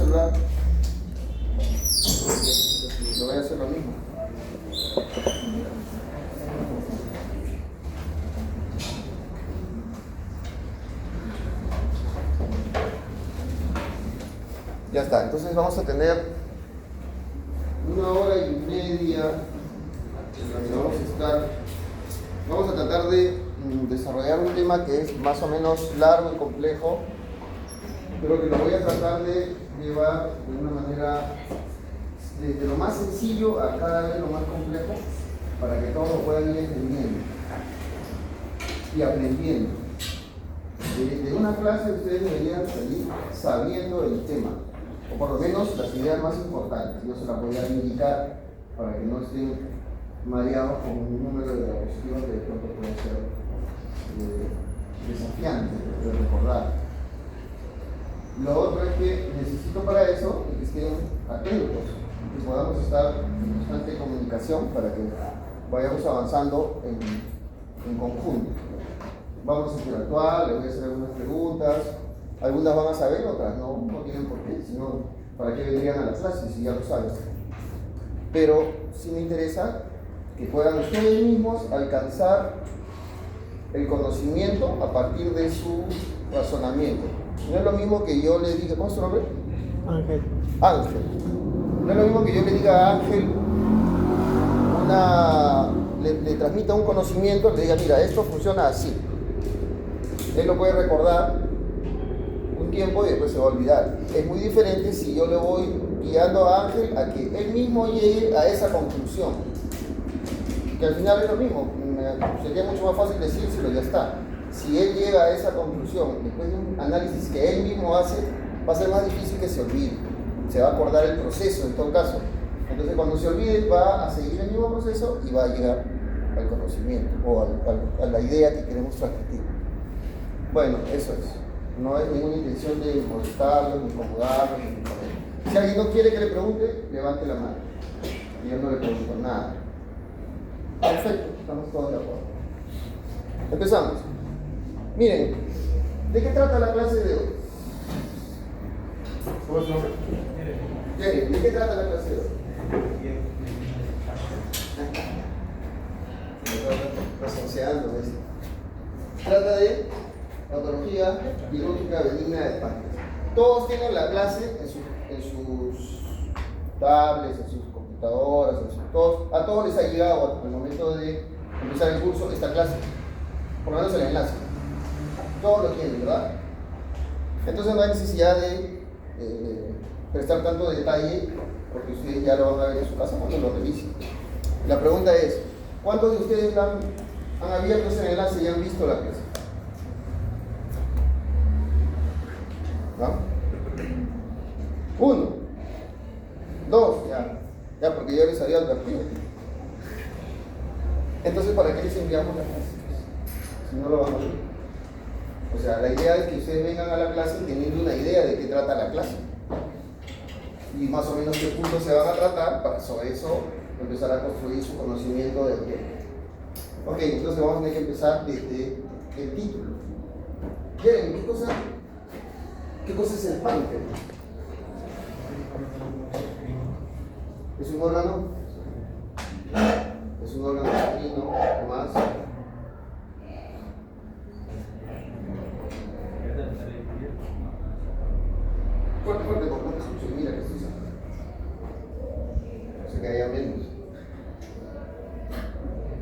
celular. Lo voy a hacer lo mismo. Ya está, entonces vamos a tener 1 hora y media. Vamos a tratar de desarrollar un tema que es más o menos largo y complejo, pero que lo voy a tratar de llevar de una manera desde lo más sencillo a cada vez lo más complejo, para que todos lo puedan ir entendiendo y aprendiendo. De una clase ustedes deberían salir sabiendo el tema, o por lo menos las ideas más importantes. Yo se las voy a indicar para que no estén mareados con un número de diapositivas que de pronto puede ser desafiante de recordar. Lo otro es que necesito para eso que estén atentos, que podamos estar en constante comunicación para que vayamos avanzando en conjunto. Vamos a interactuar, les voy a hacer algunas preguntas, algunas van a saber, otras no tienen por qué, sino para qué vendrían a las clases si ya lo saben. Pero sí me interesa que puedan ustedes mismos alcanzar el conocimiento a partir de su razonamiento. No es lo mismo que yo le diga, ¿cómo es tu nombre? Ángel. Ángel. No es lo mismo que yo le diga a Ángel, le transmita un conocimiento, le diga, mira, esto funciona así. Él lo puede recordar un tiempo y después se va a olvidar. Es muy diferente si yo le voy guiando a Ángel a que él mismo llegue a esa conclusión. Que al final es lo mismo, sería mucho más fácil decírselo y ya está. Si él llega a esa conclusión después de un análisis que él mismo hace, va a ser más difícil que se olvide. Se va a acordar el proceso en todo caso. Entonces cuando se olvide va a seguir el mismo proceso y va a llegar al conocimiento o a la idea que queremos transmitir. Bueno, eso es. No es ninguna intención de molestarlo, ni incomodarlo, ni incomodarlo. Si alguien no quiere que le pregunte, levante la mano. Y yo no le pregunto nada. Perfecto, estamos todos de acuerdo. Empezamos. Miren, ¿de qué trata la clase de hoy? ¿Cómo es tu nombre? Jerry, ¿de qué trata la clase de hoy? Estás ansiando, ¿ves? Trata de patología quirúrgica benigna del páncreas. Todos tienen la clase en sus tablets, en sus computadoras, a todos les ha llegado al momento de empezar el curso esta clase, por lo menos el enlace. Todos lo tienen, ¿verdad? Entonces no hay necesidad de prestar tanto detalle, porque ustedes ya lo van a ver en su casa cuando lo revisen. La pregunta es, ¿cuántos de ustedes han abierto ese enlace y han visto la clase? ¿No? 1, 2, ya porque yo les había advertido. Entonces, ¿para qué les enviamos la clase? Si no lo van a ver. O sea, la idea es que ustedes vengan a la clase teniendo una idea de qué trata la clase y más o menos qué puntos se van a tratar para sobre eso empezar a construir su conocimiento del tema. Ok, entonces vamos a tener que empezar desde el título. ¿Quieren? ¿Qué cosa es el páncreas? ¿Es un órgano? ¿Es un órgano endocrino o más? Fuerte, porque no te escucho. Mira que estoy sacando. O sea que haya menos.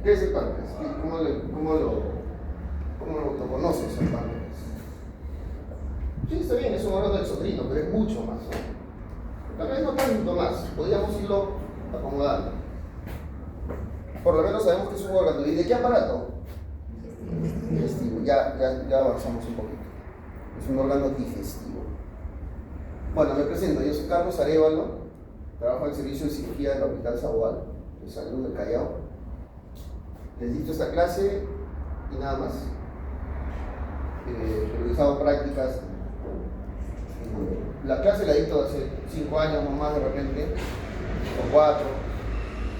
¿Qué es el páncreas? ¿Cómo lo conoces el páncreas? Sí, está bien, es un órgano exocrino, pero es mucho más. Tal vez no tanto más, podríamos irlo acomodando. Por lo menos sabemos que es un órgano. ¿Y de qué aparato? Digestivo. Ya avanzamos un poquito. Es un órgano digestivo. Bueno, me presento, yo soy Carlos Arévalo, trabajo en el servicio de cirugía del Hospital Sagual, de Salud del Callao. Les dicto esta clase y nada más. He realizado prácticas. La clase la dicto hace 5 años, no más de repente, o 4,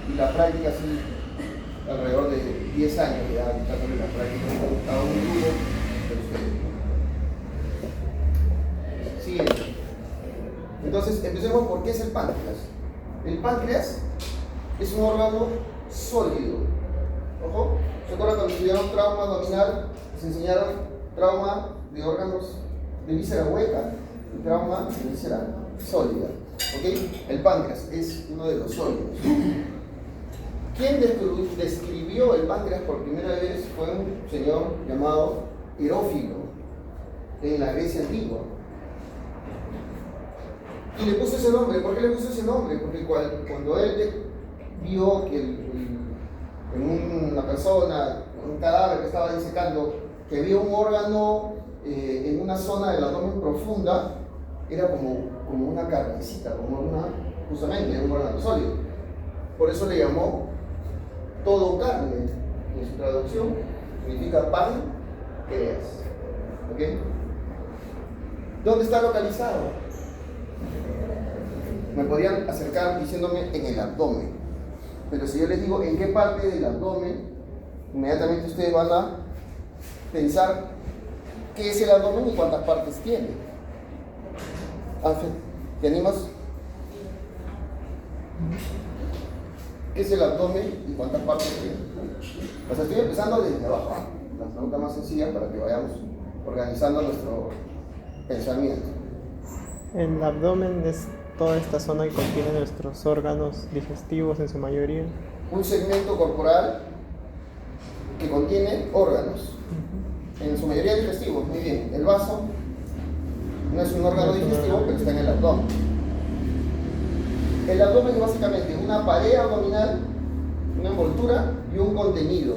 y la práctica sí, alrededor de 10 años ya dictándole la práctica a un grupo de ustedes. Siguiente. Entonces, empecemos por qué es el páncreas. El páncreas es un órgano sólido. Ojo, ¿se acuerdan cuando estudiaron trauma abdominal? Les enseñaron trauma de órganos de víscera hueca y trauma de víscera sólida. ¿Ok? El páncreas es uno de los sólidos. ¿Quién describió el páncreas por primera vez? Fue un señor llamado Herófilo en la Grecia antigua. Y le puso ese nombre. ¿Por qué le puso ese nombre? Porque cuando él vio que en una persona, un cadáver que estaba disecando, que había un órgano en una zona del abdomen profunda, era como una carnecita, justamente un órgano sólido. Por eso le llamó todo carne. En su traducción significa páncreas. ¿Ok? ¿Dónde está localizado? Me podrían acercar diciéndome en el abdomen, pero si yo les digo en qué parte del abdomen, inmediatamente ustedes van a pensar qué es el abdomen y cuántas partes tiene. Ángel, ¿te animas? ¿Qué es el abdomen y cuántas partes tiene? O sea, estoy empezando desde abajo, la pregunta más sencilla para que vayamos organizando nuestro pensamiento. El abdomen es toda esta zona que contiene nuestros órganos digestivos en su mayoría. Un segmento corporal que contiene órganos, en su mayoría digestivos. Muy bien, el vaso no es un órgano digestivo, pero está en el abdomen. El abdomen es básicamente una pared abdominal, una envoltura y un contenido.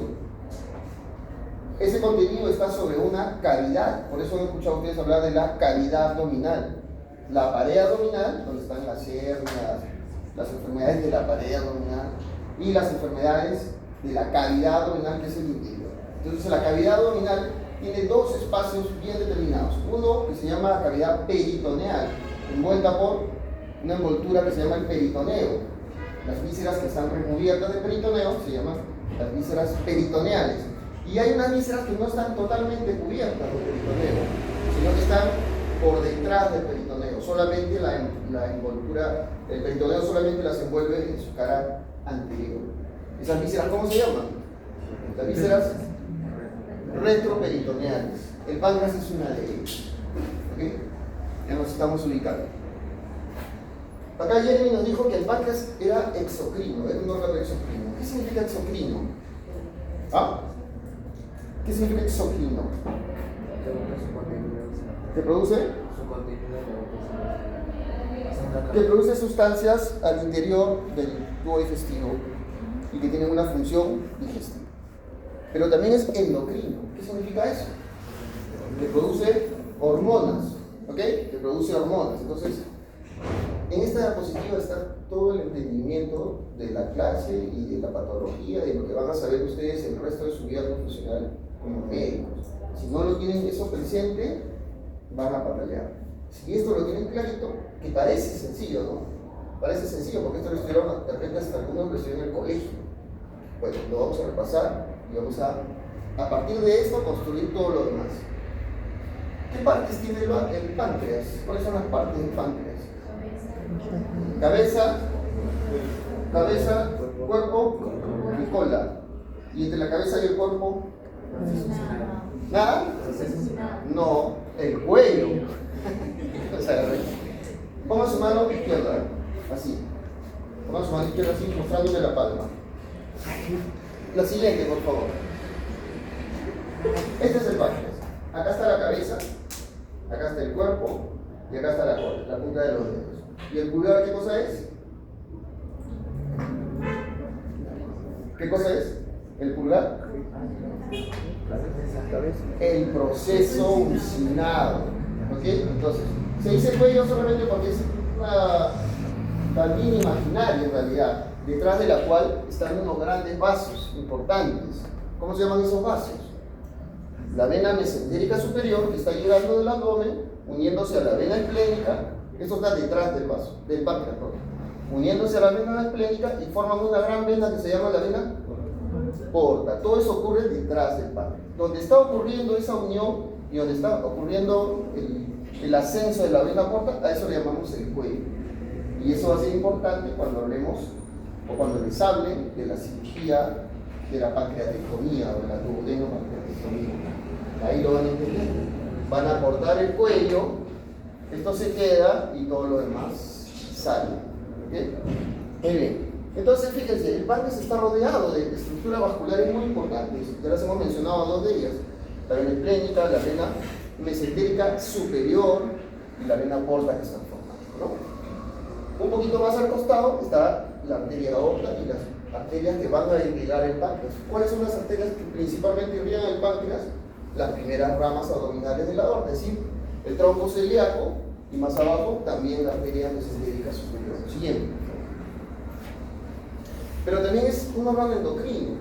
Ese contenido está sobre una cavidad, por eso han escuchado ustedes hablar de la cavidad abdominal. La pared abdominal, donde están las hernias, las enfermedades de la pared abdominal y las enfermedades de la cavidad abdominal, que es el interior. Entonces, la cavidad abdominal tiene dos espacios bien determinados. Uno que se llama cavidad peritoneal, envuelta por una envoltura que se llama el peritoneo. Las vísceras que están recubiertas de peritoneo se llaman las vísceras peritoneales. Y hay unas vísceras que no están totalmente cubiertas de peritoneo, sino que están por detrás del peritoneo. Solamente la envoltura, el peritoneo solamente las envuelve en su cara anterior. ¿Esas vísceras cómo se llaman? Las vísceras retroperitoneales. El páncreas es una de ellas. ¿Okay? Ya nos estamos ubicando. Acá Jeremy nos dijo que el páncreas era exocrino, era un órgano exocrino. ¿Qué significa exocrino? ¿Ah? ¿Qué significa exocrino? ¿Que produce? Que produce sustancias al interior del tubo digestivo y que tienen una función digestiva. Pero también es endocrino. ¿Qué significa eso? Que produce hormonas, ¿ok? Que produce hormonas. Entonces, en esta diapositiva está todo el entendimiento de la clase y de la patología, de lo que van a saber ustedes el resto de su vida profesional como médicos. Si no lo tienen eso presente, van a batallar. Si esto lo tienen clarito, que parece sencillo, ¿no? Parece sencillo porque esto lo estudiaron, de repente hasta algunos lo estudiaron en el colegio. Bueno, lo vamos a repasar y vamos a partir de esto, construir todo lo demás. ¿Qué partes tiene el páncreas? ¿Cuáles son las partes del páncreas? Cabeza, cuerpo y cola. ¿Y entre la cabeza y el cuerpo? ¿Nada? No, el cuello. O sea, ponga su mano izquierda, así. Ponga su mano izquierda así, mostrándole la palma. La siguiente, por favor. Este es el páncreas. Acá está la cabeza, acá está el cuerpo y acá está la cola, la punta de los dedos. ¿Y el pulgar qué cosa es? ¿Qué cosa es? ¿El pulgar? El proceso uncinado. ¿Ok? Entonces, se dice cuello solamente porque es una también imaginaria en realidad, detrás de la cual están unos grandes vasos importantes. ¿Cómo se llaman esos vasos? La vena mesentérica superior, que está llegando del abdomen, uniéndose a la vena esplénica. Esto está detrás del vaso, del páncreas, ¿no? Uniéndose a la vena esplénica y forman una gran vena que se llama la vena porta. Todo eso ocurre detrás del páncreas. Donde está ocurriendo esa unión y donde está ocurriendo el ascenso de la vena porta, a eso le llamamos el cuello. Y eso va a ser importante cuando hablemos o cuando les hable de la cirugía de la pancreatectomía o de la duodenopancreatectomía. Ahí lo van a entender. Van a cortar el cuello, esto se queda y todo lo demás sale. ¿Okay? Muy bien. Entonces, fíjense, el páncreas está rodeado de estructuras vasculares muy importantes. Ya las hemos mencionado dos de ellas. La vena esplénica, la vena mesentérica superior y la vena porta que están formando, ¿no? Un poquito más al costado está la arteria aorta y las arterias que van a irrigar el páncreas. ¿Cuáles son las arterias que principalmente irrigan el páncreas? Las primeras ramas abdominales de la aorta, es decir, el tronco celíaco y más abajo también la arteria mesentérica superior. Siguiente. Pero también es un órgano endocrino.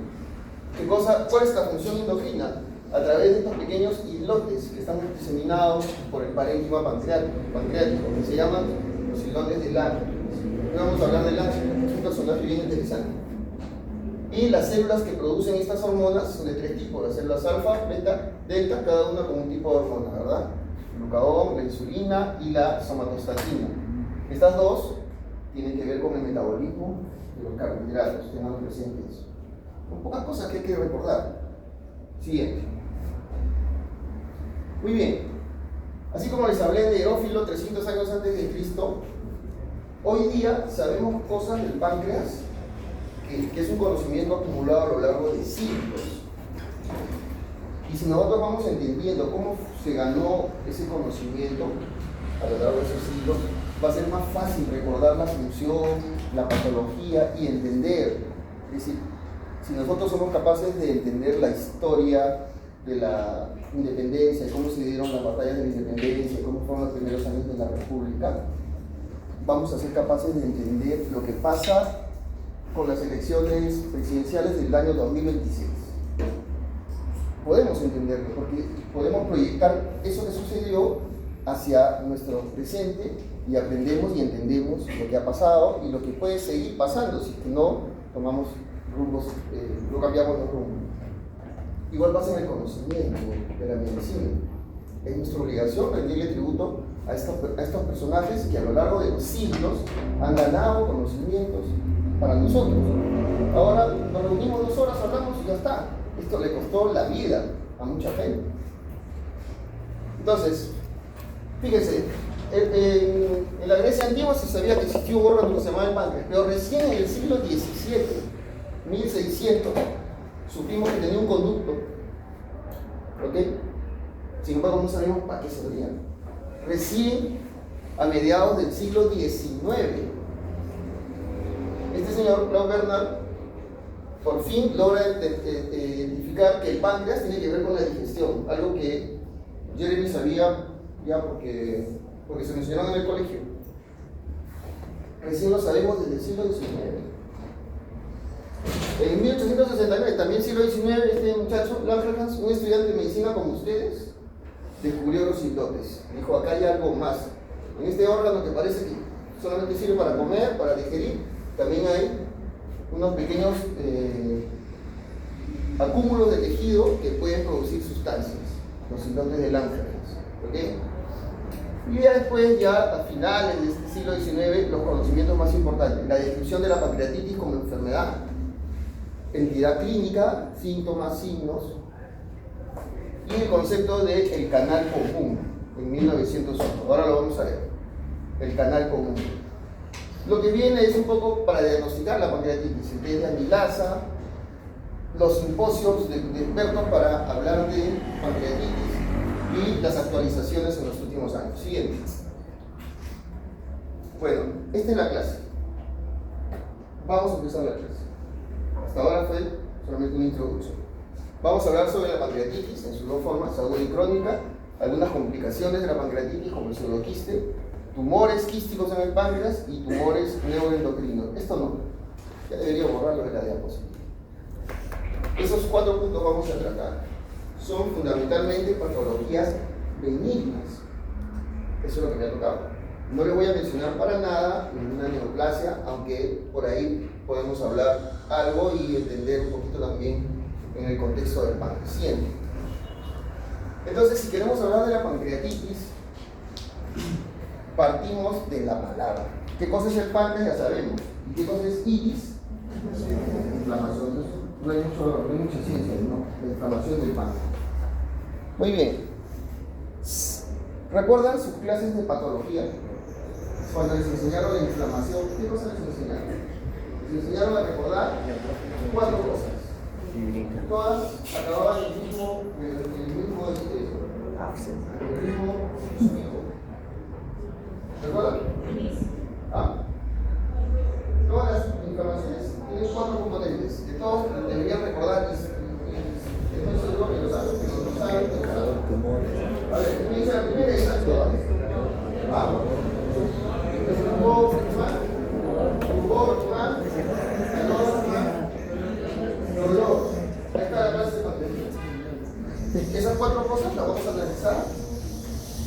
¿Cuál es la función endocrina? A través de estos pequeños islotes que están diseminados por el parénquima pancreático, que se llaman los islotes de Langerhans. No vamos a hablar de Langerhans, es un personaje bien interesante. Y las células que producen estas hormonas son de tres tipos: las células alfa, beta, delta, cada una con un tipo de hormona, ¿verdad? El glucagón, la insulina y la somatostatina. Estas dos tienen que ver con el metabolismo de los carbohidratos, tengan presente eso. Son pocas cosas que hay que recordar. Siguiente. Muy bien. Así como les hablé de Herófilo 300 años antes de Cristo, hoy día sabemos cosas del páncreas que es un conocimiento acumulado a lo largo de siglos. Y si nosotros vamos entendiendo cómo se ganó ese conocimiento a lo largo de esos siglos, va a ser más fácil recordar la función, la patología y entender. Es decir, si nosotros somos capaces de entender la historia de la independencia, cómo se dieron las batallas de la independencia, cómo fueron los primeros años de la República, vamos a ser capaces de entender lo que pasa con las elecciones presidenciales del año 2026. Podemos entenderlo porque podemos proyectar eso que sucedió hacia nuestro presente y aprendemos y entendemos lo que ha pasado y lo que puede seguir pasando si no tomamos rumbos, no cambiamos los rumbos. Igual pasa en el conocimiento de la medicina. Es nuestra obligación rendirle tributo a estos personajes que a lo largo de los siglos han ganado conocimientos para nosotros. Ahora nos reunimos 2 horas, hablamos y ya está. Esto le costó la vida a mucha gente. Entonces, fíjense, en la Grecia antigua se sabía que existía un órgano que se llamaba el páncreas, pero recién en el siglo XVII, 1600, supimos que tenía un conducto, ¿ok? Sin embargo, no sabemos para qué servía. Recién a mediados del siglo XIX, este señor, Claude Bernard, por fin logra identificar que el páncreas tiene que ver con la digestión, algo que Jeremy sabía ya porque se me enseñaron en el colegio. Recién lo sabemos desde el siglo XIX. En 1869, también siglo XIX, este muchacho, Langerhans, un estudiante de medicina como ustedes, descubrió los islotes. Dijo, acá hay algo más. En este órgano que parece que solamente sirve para comer, para digerir, también hay unos pequeños acúmulos de tejido que pueden producir sustancias, los islotes de Langerhans. ¿Okay? Y ya después, ya a finales de este siglo XIX, los conocimientos más importantes: la descripción de la pancreatitis como enfermedad, entidad clínica, síntomas, signos, y el concepto del canal común en 1901. Ahora lo vamos a ver, el canal común. Lo que viene es un poco para diagnosticar la pancreatitis, el test de amilasa, los simposios de expertos para hablar de pancreatitis y las actualizaciones en los últimos años. Siguiente. Bueno, esta es la clase. Vamos a empezar la clase. Hasta ahora fue solamente una introducción. Vamos a hablar sobre la pancreatitis en sus dos formas, aguda y crónica, algunas complicaciones de la pancreatitis como el pseudoquiste, tumores quísticos en el páncreas y tumores neuroendocrinos. Esto no, ya debería borrarlo de la diapositiva. Esos 4 puntos vamos a tratar. Son fundamentalmente patologías benignas. Eso es lo que me ha tocado. No le voy a mencionar para nada ninguna neoplasia, aunque por ahí podemos hablar algo y entender un poquito también en el contexto del páncreas. Entonces, si queremos hablar de la pancreatitis, partimos de la palabra. ¿Qué cosa es el páncreas? Ya sabemos. ¿Y qué cosa es itis? Inflamación. No hay mucha ciencia, ¿no? La inflamación del páncreas. Muy bien. ¿Recuerdan sus clases de patología? Cuando les enseñaron la inflamación, ¿qué cosas les enseñaron? Les enseñaron a recordar 4 cosas. Todas acababan en el mismo sufijo. ¿Recuerdan? ¿Ah? Todas las inflamaciones tienen 4 componentes. Que todos deberían recordar y estoy seguro que lo saben, que lo saben. A ver, ¿qué dice la primera y las todas? Vamos. Dolor. Ahí está la clase de patología. Esas 4 cosas las vamos a analizar.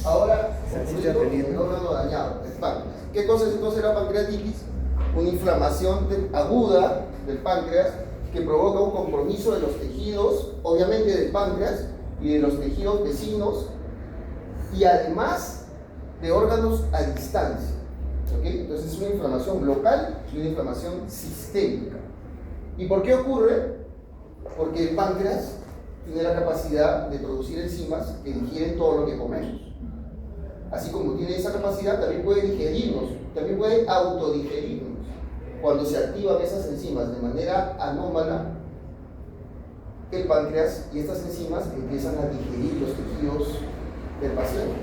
Ahora, el órgano dañado, el páncreas. ¿Qué cosa es entonces la pancreatitis? Una inflamación aguda del páncreas que provoca un compromiso de los tejidos, obviamente del páncreas y de los tejidos vecinos, y además de órganos a distancia. ¿Okay? Entonces es una inflamación local y una inflamación sistémica. ¿Y por qué ocurre? Porque el páncreas tiene la capacidad de producir enzimas que digieren todo lo que comemos. Así como tiene esa capacidad, también puede digerirnos, también puede autodigerirnos. Cuando se activan esas enzimas de manera anómala, el páncreas y estas enzimas empiezan a digerir los tejidos del paciente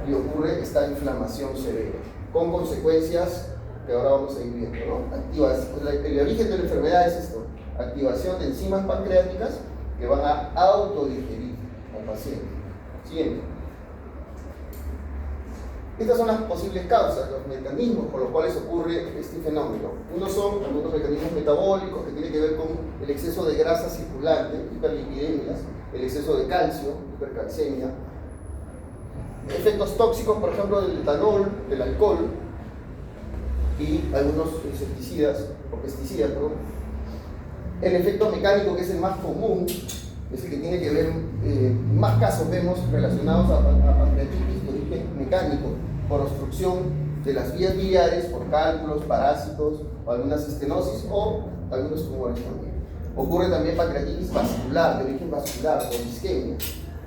y ocurre esta inflamación severa, con consecuencias que ahora vamos a ir viendo, ¿no? El origen de la enfermedad es esto: activación de enzimas pancreáticas que van a autodigerir al paciente. Siguiente. Estas son las posibles causas, los mecanismos por los cuales ocurre este fenómeno. Uno son algunos mecanismos metabólicos que tienen que ver con el exceso de grasa circulante, hiperlipidemias, el exceso de calcio, hipercalcemia, efectos tóxicos, por ejemplo, del etanol, del alcohol y algunos insecticidas o pesticidas, perdón. El efecto mecánico, que es el más común, es el que tiene que ver, más casos vemos relacionados a pancreatitis de origen mecánico, por obstrucción de las vías biliares, por cálculos, parásitos, o algunas estenosis o algunos tumores también. Ocurre también pancreatitis vascular, de origen vascular, por isquemia,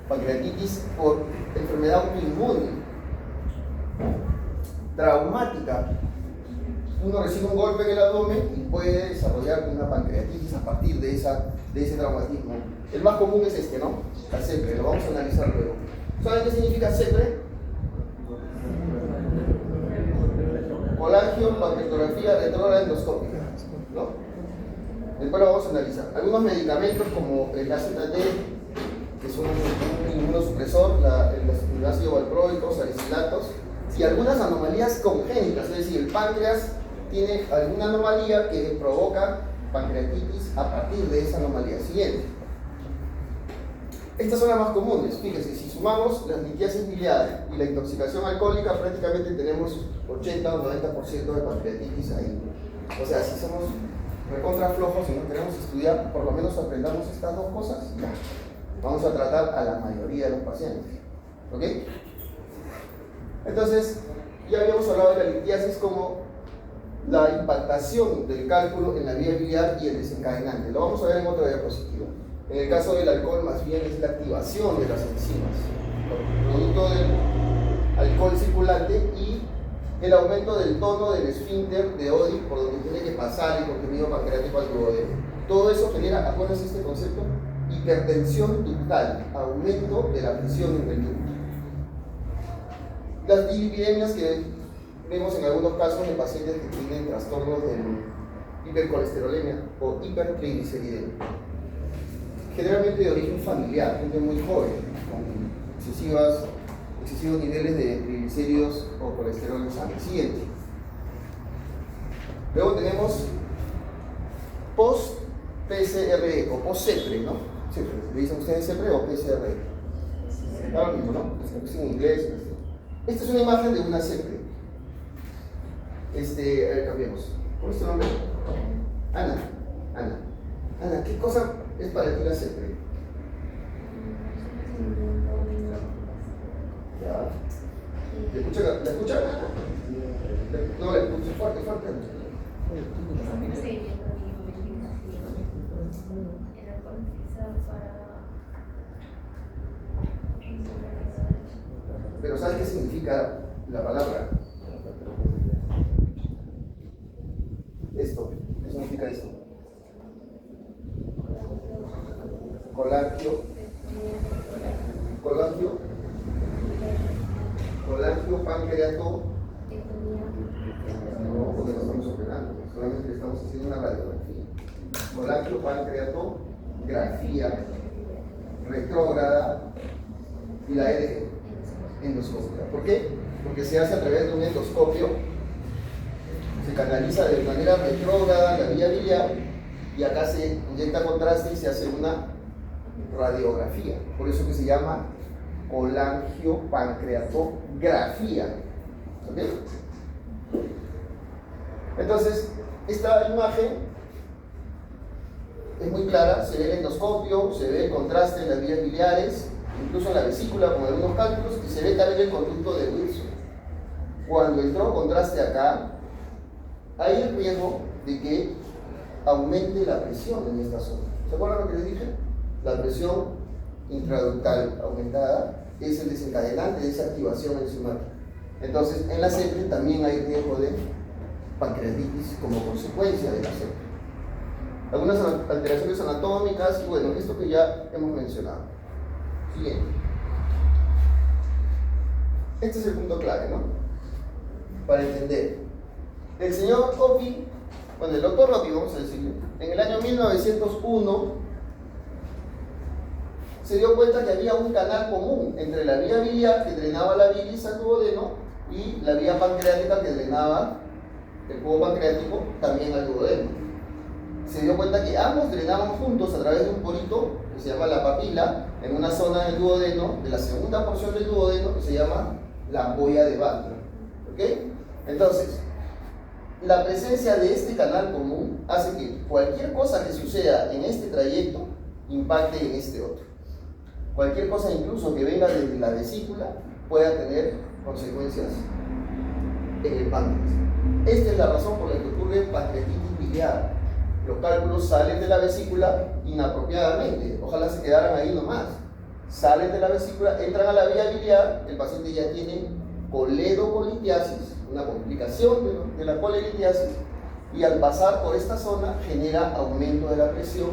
pancreatitis por enfermedad autoinmune, traumática. Uno recibe un golpe en el abdomen y puede desarrollar una pancreatitis a partir de ese traumatismo. El más común es este, ¿no? La CEPRE, lo vamos a analizar luego. ¿Saben qué significa CEPRE? Colangiopancreatografía retrógrada endoscópica, ¿no? Después lo vamos a analizar. Algunos medicamentos como el AZT, que es un inmunosupresor, el ácido valproico, salicilatos, y algunas anomalías congénitas, es decir, el páncreas tiene alguna anomalía que provoca pancreatitis a partir de esa anomalía. Siguiente. Estas son las más comunes. Fíjense, si sumamos las litiasis biliar y la intoxicación alcohólica, prácticamente tenemos 80 o 90% de pancreatitis ahí. O sea, si somos recontra flojos y no queremos estudiar, por lo menos aprendamos estas 2 cosas, ya. Vamos a tratar a la mayoría de los pacientes. ¿Ok? Entonces, ya habíamos hablado de la litiasis como la impactación del cálculo en la vía biliar y el desencadenante. Lo vamos a ver en otra diapositiva. En el caso del alcohol, más bien es la activación de las enzimas, producto del alcohol circulante y el aumento del tono del esfínter de Oddi por donde tiene que pasar el comprimido pancreático al duodeno. Todo eso genera, acuérdense este concepto, hipertensión ductal, aumento de la presión en el ducto. Las dilipidemias que vemos en algunos casos de pacientes que tienen trastornos de hipercolesterolemia o hipertrigliceridemia, generalmente de origen familiar, gente muy joven, con excesivos niveles de triglicéridos o colesterol en sangre. Siguiente. Luego tenemos post-PCRE o post-CEPRE, ¿no? CEPRE. ¿Le dicen ustedes CEPRE o PCRE? Ahora mismo, ¿no? Es en inglés. Esta es una imagen de una CEPRE. A ver, cambiemos. ¿Cuál es tu nombre? Ana. Ana, ¿qué cosa es para ti la CEPRE? ¿Ya? ¿La escucha? Pero ¿sabes qué significa la palabra? Esto, ¿qué significa esto? Colagio, pancreato. No, porque no estamos operando, solamente le estamos haciendo una radiografía. Colagio, pancreatografía retrógrada y la E endoscópica. ¿Por qué? Porque se hace a través de un endoscopio, se canaliza de manera retrógrada la vía biliar y acá se inyecta contraste y se hace una radiografía. Por eso que se llama colangiopancreatografía. ¿Ok? Entonces, esta imagen es muy clara, se ve el endoscopio, se ve el contraste en las vías biliares, incluso en la vesícula con algunos cálculos, y se ve también el conducto de Wilson. Cuando entró contraste acá, hay el riesgo de que aumente la presión en esta zona. ¿Se acuerdan lo que les dije? La presión intraductal aumentada es el desencadenante de esa activación enzimática. Entonces, en la sepsis también hay riesgo de pancreatitis como consecuencia de la sepsis. Algunas alteraciones anatómicas y bueno, esto que ya hemos mencionado. Siguiente. Este es el punto clave, ¿no? Para entender. El señor Opie, bueno, el doctor Opie, vamos a decirlo, en el año 1901 se dio cuenta que había un canal común entre la vía biliar que drenaba la bilis al duodeno y la vía pancreática que drenaba el cubo pancreático también al duodeno. Se dio cuenta que ambos drenaban juntos a través de un porito que se llama la papila en una zona del duodeno, de la segunda porción del duodeno, que se llama la ampolla de Butler. ¿Ok? Entonces, la presencia de este canal común hace que cualquier cosa que suceda en este trayecto impacte en este otro. Cualquier cosa incluso que venga desde la vesícula pueda tener consecuencias en el páncreas. Esta es la razón por la que ocurre pancreatitis biliar. Los cálculos salen de la vesícula inapropiadamente, ojalá se quedaran ahí nomás. Salen de la vesícula, entran a la vía biliar, el paciente ya tiene coledocolitiasis, una complicación de la coledolitiasis, y al pasar por esta zona genera aumento de la presión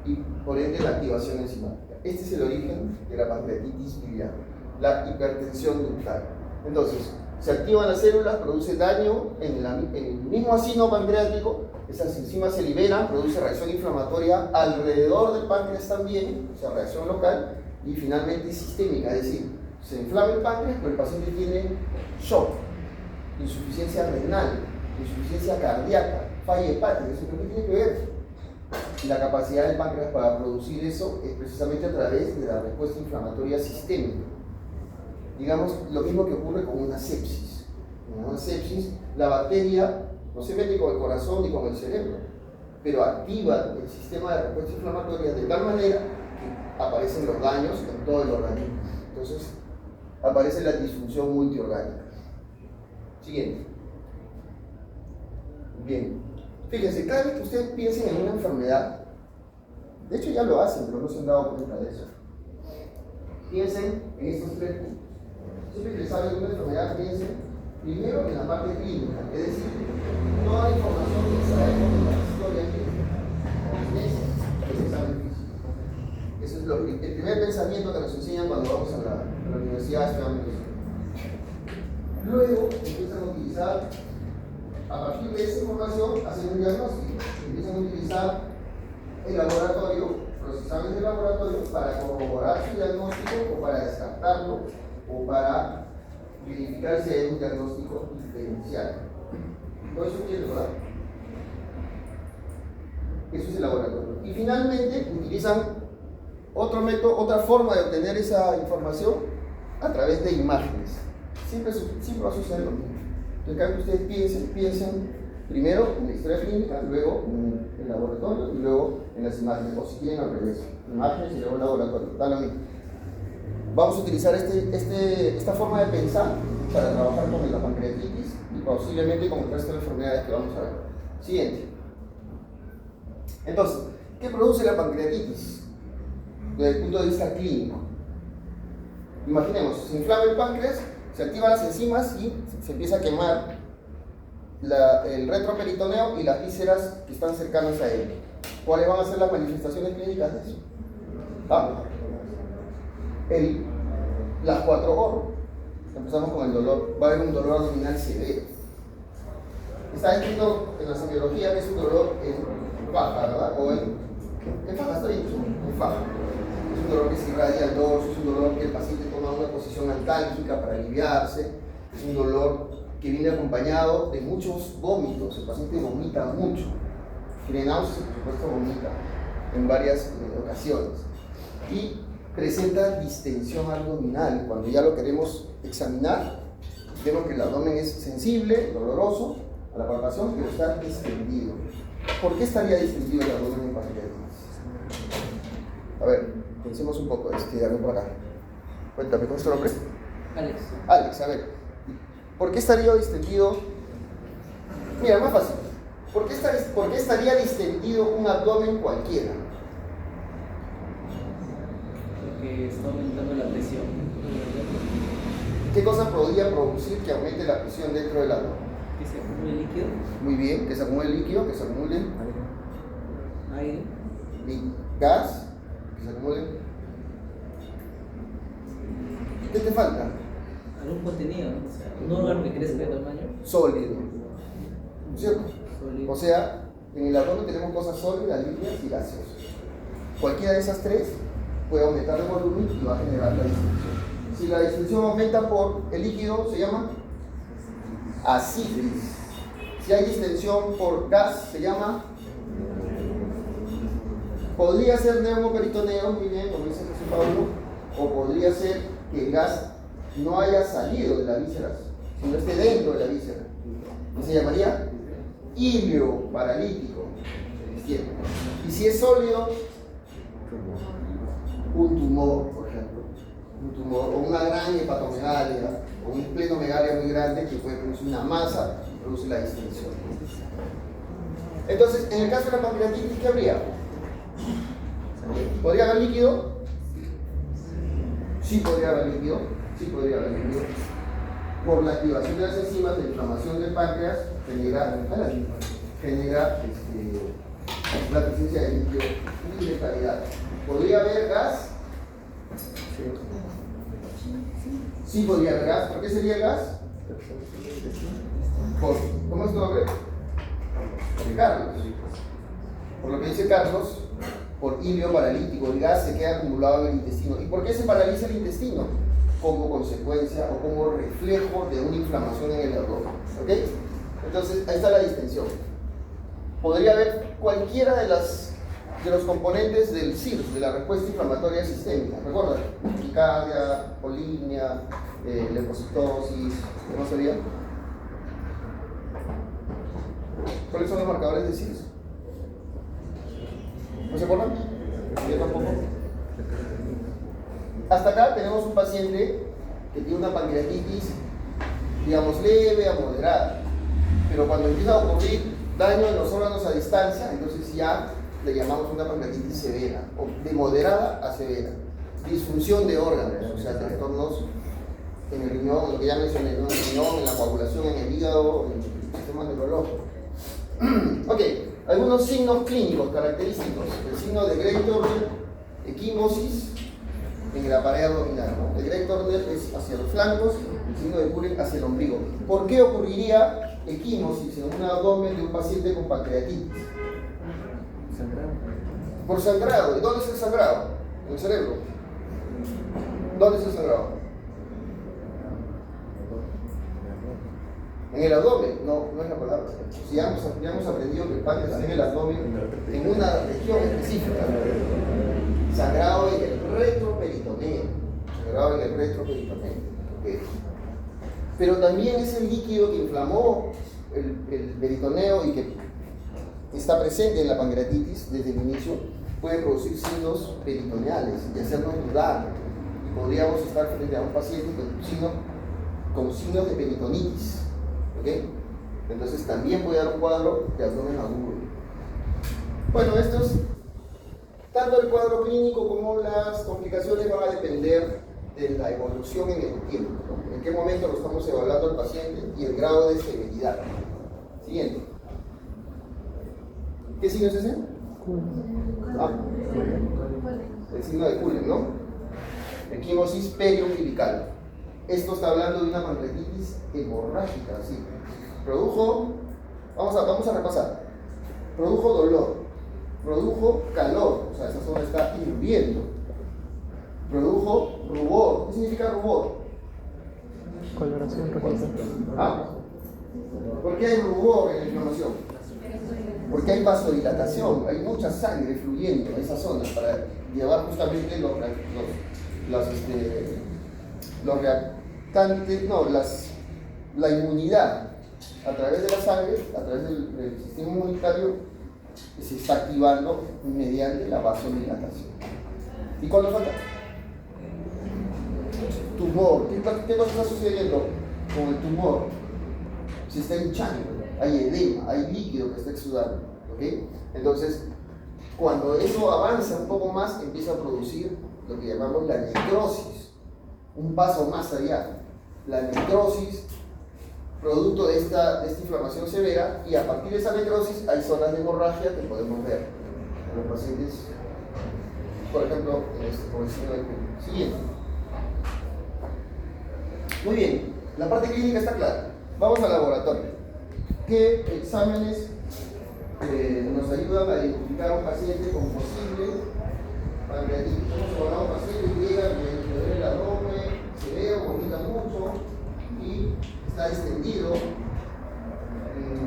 y por ende la activación enzimática. Este es el origen de la pancreatitis biliar, la hipertensión ductal. Entonces, se activan las células, produce daño en el mismo acino pancreático, esas enzimas se liberan, produce reacción inflamatoria alrededor del páncreas también, o sea, reacción local, y finalmente sistémica, es decir, se inflama el páncreas, pero el paciente tiene shock, insuficiencia renal, insuficiencia cardíaca, falla hepática. ¿Eso qué tiene que ver? La capacidad del páncreas para producir eso es precisamente a través de la respuesta inflamatoria sistémica. Digamos, lo mismo que ocurre con una sepsis. En una sepsis, la bacteria no se mete con el corazón ni con el cerebro, pero activa el sistema de respuesta inflamatoria de tal manera que aparecen los daños en todo el organismo. Entonces, aparece la disfunción multiorgánica. Siguiente. Bien. Fíjense, cada vez que ustedes piensen en una enfermedad, de hecho ya lo hacen, pero no se han dado cuenta de eso. Piensen en estos tres puntos. Siempre que les hablen de una enfermedad, piensen primero en la parte clínica, es decir, toda la información que extraemos de la historia clínica, es el examen físico. Eso es el primer pensamiento que nos enseñan cuando vamos a la universidad estudiando. Luego empiezan a utilizar, a partir de esa información, hacen un diagnóstico. Empiezan a utilizar el laboratorio, los exámenes de laboratorio, para corroborar su diagnóstico o para descartarlo o para verificar si hay un diagnóstico diferencial. ¿Todo eso quiere verdad? Eso es el laboratorio. Y finalmente utilizan otro método, otra forma de obtener esa información a través de imágenes. Siempre va a suceder lo mismo. Entonces, cada vez que ustedes piensen primero en la historia clínica, luego en el laboratorio y luego en las imágenes, o si quieren al revés, imágenes y luego el laboratorio, da lo mismo. Vamos a utilizar esta forma de pensar para trabajar con la pancreatitis y posiblemente con el resto de enfermedades que vamos a ver. Siguiente. Entonces, ¿qué produce la pancreatitis desde el punto de vista clínico? Imaginemos, se inflama el páncreas, se activan las enzimas y se empieza a quemar el retroperitoneo y las vísceras que están cercanas a él. ¿Cuáles van a ser las manifestaciones clínicas de eso? Las 4 O. Empezamos con el dolor. Va a haber un dolor abdominal severo. Está escrito en la semiología que es un dolor en faja, ¿verdad? O en faja, está bien, en faja. Es un dolor que se irradia al dorso, es un dolor que el paciente toma una posición antálgica para aliviarse, es un dolor que viene acompañado de muchos vómitos. El paciente vomita mucho, tiene náuseas y por supuesto vomita en varias ocasiones. Y presenta distensión abdominal. Cuando ya lo queremos examinar, vemos que el abdomen es sensible, doloroso a la palpación, pero está distendido. ¿Por qué estaría distendido el abdomen en pancreatitis? A ver, pensemos un poco, ven por acá. Cuéntame, ¿cómo es tu nombre? Alex. Alex, a ver. ¿Por qué estaría distendido? Mira, más fácil. ¿Por qué estaría distendido un abdomen cualquiera? Porque está aumentando la presión. ¿Qué cosa podría producir que aumente la presión dentro del abdomen? Que se acumule líquido. Muy bien, que se acumule líquido, que se acumule Aire. gas, que se acumule. ¿Qué te falta? Algún contenido, ¿no? O sea, un órgano que crezca de tamaño. Sólido. ¿Cierto? Sólido. O sea, en el abdomen tenemos cosas sólidas, líquidas y gaseosas. Cualquiera de esas tres puede aumentar el volumen y va a generar la distensión. Si la distensión aumenta por el líquido, se llama asífilis. Si hay distensión por gas, se llama. Podría ser neumoperitoneo, muy bien, como dice José Pablo, o podría ser que el gas no haya salido de la víscera, sino esté dentro de la víscera. Y se llamaría ilio paralítico. Y si es sólido, un tumor, por ejemplo, un tumor, o una gran hepatomegalia, o una esplenomegalia muy grande que puede producir una masa y produce la distensión. Entonces, en el caso de la pancreatitis, ¿qué habría? ¿Podría haber líquido? Sí podría haber líquido, sí podría haber líquido. Por la activación de las enzimas, la inflamación del páncreas genera la presencia de líquido y de calidad. ¿Podría haber gas? Sí podría haber gas. ¿Por qué sería el gas? ¿Cómo es tu nombre? Carlos. Por lo que dice Carlos, por ilio paralítico, el gas se queda acumulado en el intestino. ¿Y por qué se paraliza el intestino? Como consecuencia o como reflejo de una inflamación en el abdomen. ¿Ok? Entonces, ahí está la distensión. Podría haber cualquiera de los componentes del CIRS, de la respuesta inflamatoria sistémica. ¿Recuerdan? Taquicardia, polinia, leucocitosis, ¿qué más sería? ¿Cuáles son los marcadores de CIRS? ¿No se acuerdan? Yo tampoco. Hasta acá tenemos un paciente que tiene una pancreatitis, digamos, leve a moderada. Pero cuando empieza a ocurrir daño en los órganos a distancia, entonces ya le llamamos una pancreatitis severa, o de moderada a severa. Disfunción de órganos, o sea, trastornos en el riñón, lo que ya mencioné, ¿no? En el riñón, en la coagulación, en el hígado, en el sistema neurológico. Ok, algunos signos clínicos característicos. El signo de Grey Turner, equimosis en la pared abdominal, ¿no? El Grey Turner es hacia los flancos, el signo de Curry hacia el ombligo. ¿Por qué ocurriría equimosis en un abdomen de un paciente con pancreatitis? Sangrado. Por sangrado. ¿Y dónde es el sangrado? En el cerebro. ¿Dónde es el sangrado? En el abdomen. No, no es la palabra. Si ya hemos aprendido que el páncreas está en el abdomen, en una región específica. Sangrado en el retroperitoneo. Sangrado en el retroperitoneo. Okay. Pero también es el líquido que inflamó el peritoneo y que está presente en la pancreatitis desde el inicio, puede producir signos peritoneales y hacernos dudar. Podríamos estar frente a un paciente con un signo con signos de peritonitis. ¿Ok? Entonces también voy a dar un cuadro de abdomen agudo. Bueno, tanto el cuadro clínico como las complicaciones van a depender de la evolución en el tiempo, ¿no? En qué momento lo estamos evaluando al paciente y el grado de severidad. Siguiente. ¿Qué signo es ese? Ah, el signo de Cullen, ¿no? Equimosis periumbilical. Esto está hablando de una pancreatitis hemorrágica, ¿sí? Vamos a repasar. Produjo dolor, produjo calor, o sea, esa zona está hirviendo. Produjo rubor. ¿Qué significa rubor? Coloración rojiza. ¿Por qué hay rubor en la inflamación? Porque hay vasodilatación, hay mucha sangre fluyendo a esa zona para llevar justamente los reactantes, la inmunidad a través de la sangre, a través del sistema inmunitario, se está activando mediante la vasodilatación. ¿Y cuándo falta? Tumor. ¿Qué cosa está sucediendo con el tumor? Se está hinchando, hay edema, hay líquido que está exudando. ¿Okay? Entonces, cuando eso avanza un poco más, empieza a producir lo que llamamos la necrosis. Un paso más allá. La necrosis, producto de esta inflamación severa, y a partir de esa necrosis hay zonas de hemorragia que podemos ver en los pacientes, por ejemplo, por el signo del Cullen. Siguiente. Muy bien, la parte clínica está clara. Vamos al laboratorio. ¿Qué exámenes nos ayudan a identificar a un paciente con posible pancreatitis? Estamos hablando de un paciente que llega, le duele el abdomen, severo, vomita mucho y está extendido.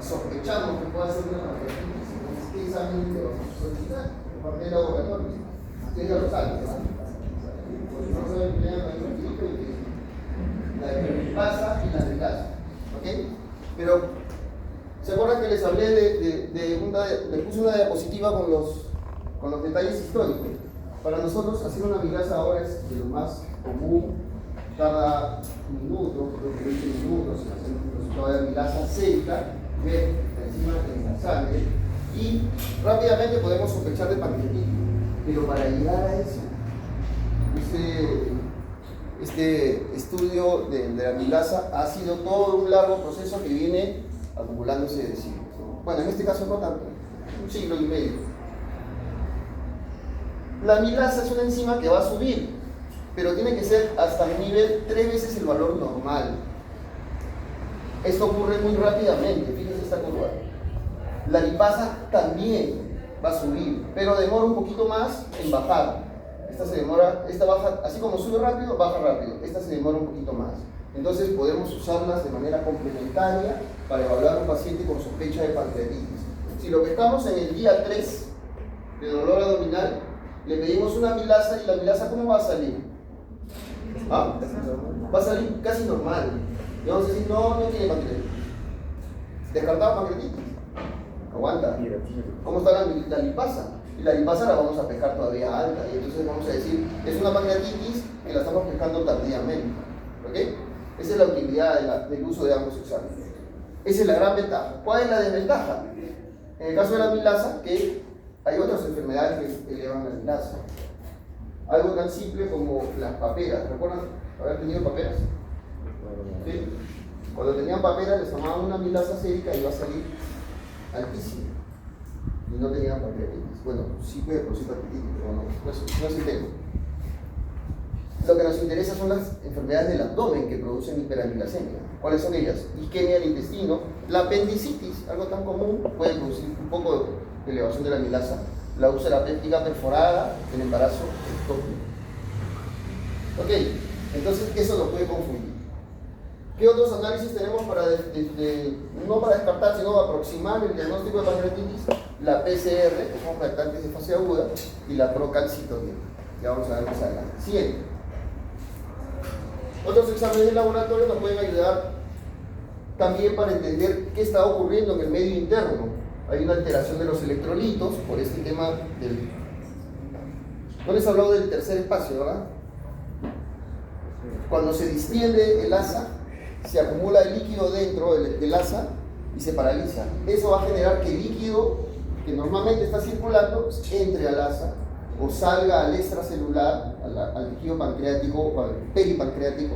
Sospechamos que pueda ser una pancreatitis. Entonces, ¿qué examen le vamos a solicitar? Por parte del laboratorio. Ustedes ya lo saben, ¿verdad? Porque no saben que le dan la lipasa y la amilasa. ¿Ok? Pero, ¿se acuerdan que les hablé les puse una diapositiva con los detalles históricos? Para nosotros hacer una amilasa ahora es de lo más común, cada minuto, creo que 20 minutos, hacer un resultado de amilasa sérica, ver encima en la sangre, y rápidamente podemos sospechar de pancreatitis. Pero para llegar a eso, este estudio de la amilasa ha sido todo un largo proceso que viene acumulándose de siglos. Bueno, en este caso no tanto, un siglo y medio. La amilasa es una enzima que va a subir, pero tiene que ser hasta un nivel 3 veces el valor normal. Esto ocurre muy rápidamente, fíjense esta curva. La lipasa también va a subir, pero demora un poquito más en bajar. Esta baja, así como sube rápido, baja rápido. Esta se demora un poquito más. Entonces podemos usarlas de manera complementaria para evaluar a un paciente con sospecha de pancreatitis. Si lo que estamos en el día 3 de dolor abdominal, le pedimos una amilasa y la amilasa ¿cómo va a salir? ¿Ah? Va a salir casi normal. Y vamos a decir, no tiene pancreatitis. Descartado pancreatitis. Aguanta. ¿Cómo está la lipasa? Y la lipasa la vamos a pescar todavía alta, y entonces vamos a decir, es una pancreatitis que la estamos pescando tardíamente. ¿Ok? Esa es la utilidad del uso de ambos exámenes. Esa es la gran ventaja. ¿Cuál es la desventaja? En el caso de la amilasa, que hay otras enfermedades que elevan la amilasa. Algo tan simple como las paperas. ¿Recuerdan haber tenido paperas? ¿Sí? Cuando tenían paperas les tomaban una amilasa sérica y iba a salir altísima. Y no tenían pancreatitis. Bueno, sí puede producir pancreatitis, pero no es el tema. Lo que nos interesa son las enfermedades del abdomen que producen hiperamilasemia. ¿Cuáles son ellas? Isquemia del intestino, la apendicitis, algo tan común, puede producir un poco de elevación de la amilasa, la úlcera péptica perforada, el embarazo ectópico. Ok, entonces eso nos puede confundir. ¿Qué otros análisis tenemos para, no para descartar, sino para aproximar el diagnóstico de pancreatitis? La PCR, que son reactantes de fase aguda, y la procalcitonia. Ya vamos a ver más adelante. Siguiente. Otros exámenes de laboratorio nos pueden ayudar también para entender qué está ocurriendo en el medio interno. Hay una alteración de los electrolitos por este tema del... No les he hablado del tercer espacio, ¿verdad? Cuando se distiende el asa, se acumula el líquido dentro del asa y se paraliza. Eso va a generar que el líquido que normalmente está circulando entre al asa o salga al extracelular, al tejido pancreático o al peripancreático,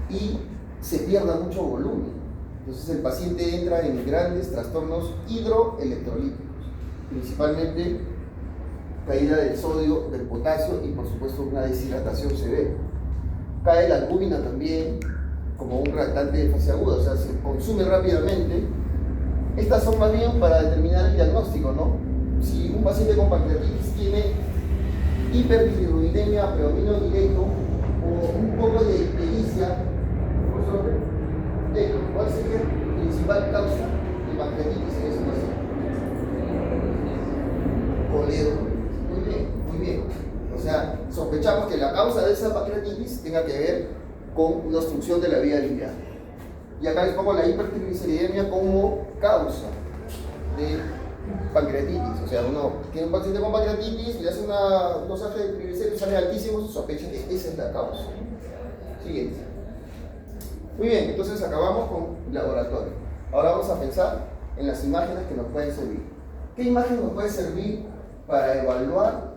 y se pierda mucho volumen. Entonces el paciente entra en grandes trastornos hidroelectrolíticos, principalmente caída del sodio, del potasio y por supuesto una deshidratación severa. Cae la albúmina también como un reactante de fase aguda, o sea, se consume rápidamente. Estas son más bien para determinar el diagnóstico, ¿no? Si un paciente con pancreatitis tiene hiperbilirrubinemia, predominio directo o un poco de ictericia, ¿cuál sería la principal causa de pancreatitis en ese paciente? Coledo. Muy bien. O sea, sospechamos que la causa de esa pancreatitis tenga que ver con una obstrucción de la vía biliar. Y acá les pongo la hipertrigliceridemia como causa de pancreatitis. O sea, uno tiene un paciente con pancreatitis, le hace un dosaje de triglicéridos, sale altísimo, sospechen que esa es la causa. Siguiente. Muy bien, entonces acabamos con el laboratorio. Ahora vamos a pensar en las imágenes que nos pueden servir. ¿Qué imagen nos puede servir para evaluar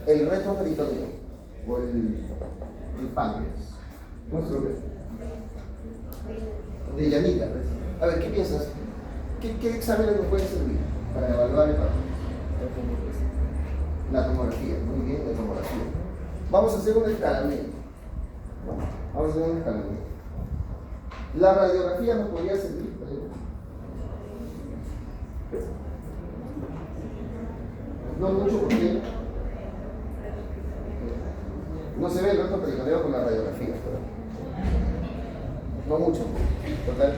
el retroperitoneo o el páncreas? De Yanita. A ver, ¿qué piensas? ¿Qué exámenes nos pueden servir para evaluar el páncreas? La tomografía, muy bien, la tomografía. Vamos a hacer un escalamiento. Vamos a hacer un escalamiento. La radiografía nos podría servir, por ejemplo. No mucho porque no se ve el resto peritoneo con la radiografía. No mucho. Total.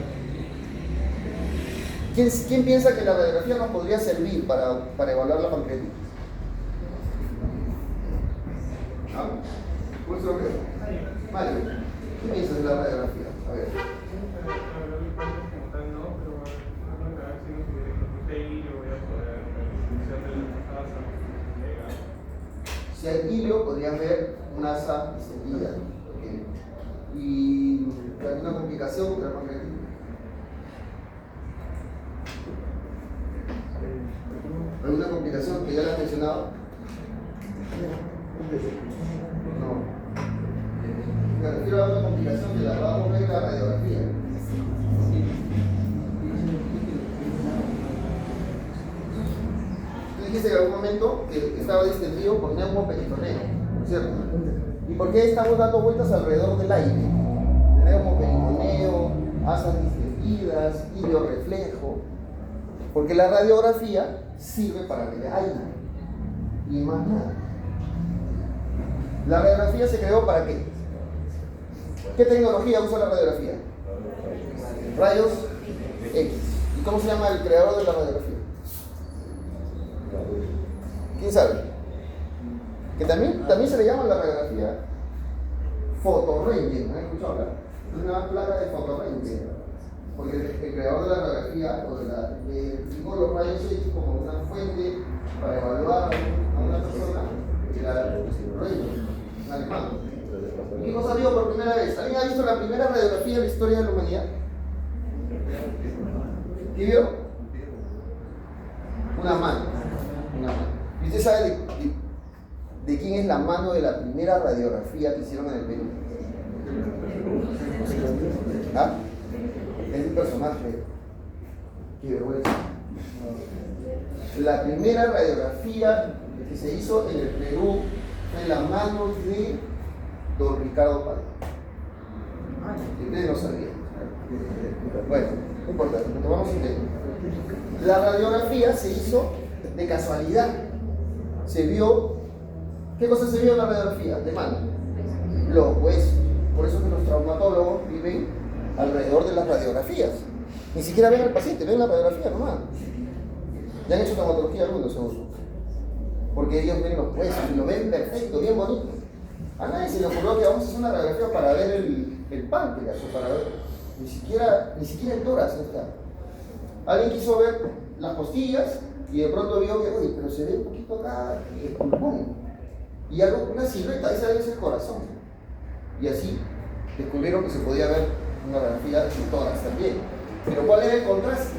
¿Quién piensa que la radiografía nos podría servir para evaluar la pancreatitis? ¿Ah? ¿Puedes saber? Vale. ¿Qué piensas de la radiografía? A ver. Si hay hilio, podrían ver un asa distendida. ¿Okay? Y alguna complicación de la pancreatitis. ¿Alguna complicación que ya la has mencionado? No. Me refiero a una complicación que la vamos a ver en la radiografía. Dijiste en algún momento que estaba distendido por neumoperitoneo, ¿cierto? ¿Y por qué estamos dando vueltas alrededor del aire? Neumoperitoneo, asas distendidas, iliorreflejo. Porque la radiografía sirve para ver aire y más nada. La radiografía se creó para qué? ¿Qué tecnología usa la radiografía? Rayos X. ¿Y cómo se llama el creador de la radiografía? ¿Quién sabe? Que también se le llama la radiografía fotorröntgen, ¿no han escuchado hablar? Es una placa de fotorröntgen, porque el creador de la radiografía fijó los rayos X como una fuente para evaluar a una persona, era Röntgen, un alemán. ¿Qué cosa vio por primera vez? ¿Alguien ha visto la primera radiografía de la historia de la humanidad? ¿Qué vio? Una mano. ¿Y usted sabe de quién es la mano de la primera radiografía que hicieron en el Perú? ¿Ah? Es un personaje. Qué vergüenza. La primera radiografía que se hizo en el Perú fue en las manos de don Ricardo Palma. Ustedes no sabían. Bueno, no importa, lo tomamos en tema. La radiografía se hizo de casualidad. Se vio, ¿qué cosa se vio en la radiografía? De mano. Los huesos. Por eso que los traumatólogos viven alrededor de las radiografías. Ni siquiera ven al paciente, ven la radiografía nomás. Ya han hecho traumatología algunos, seguro. Porque ellos ven los huesos y lo ven perfecto, bien bonito. A nadie se le ocurrió que vamos a hacer una radiografía para ver el páncreas o para ver, ni siquiera el tórax está. Alguien quiso ver las costillas y de pronto vio que, oye, pero se ve un poquito acá el pulmón. Y algo, una silueta, esa es el corazón. Y así Descubrieron que se podía ver una radiografía de tórax también. Pero ¿cuál era el contraste?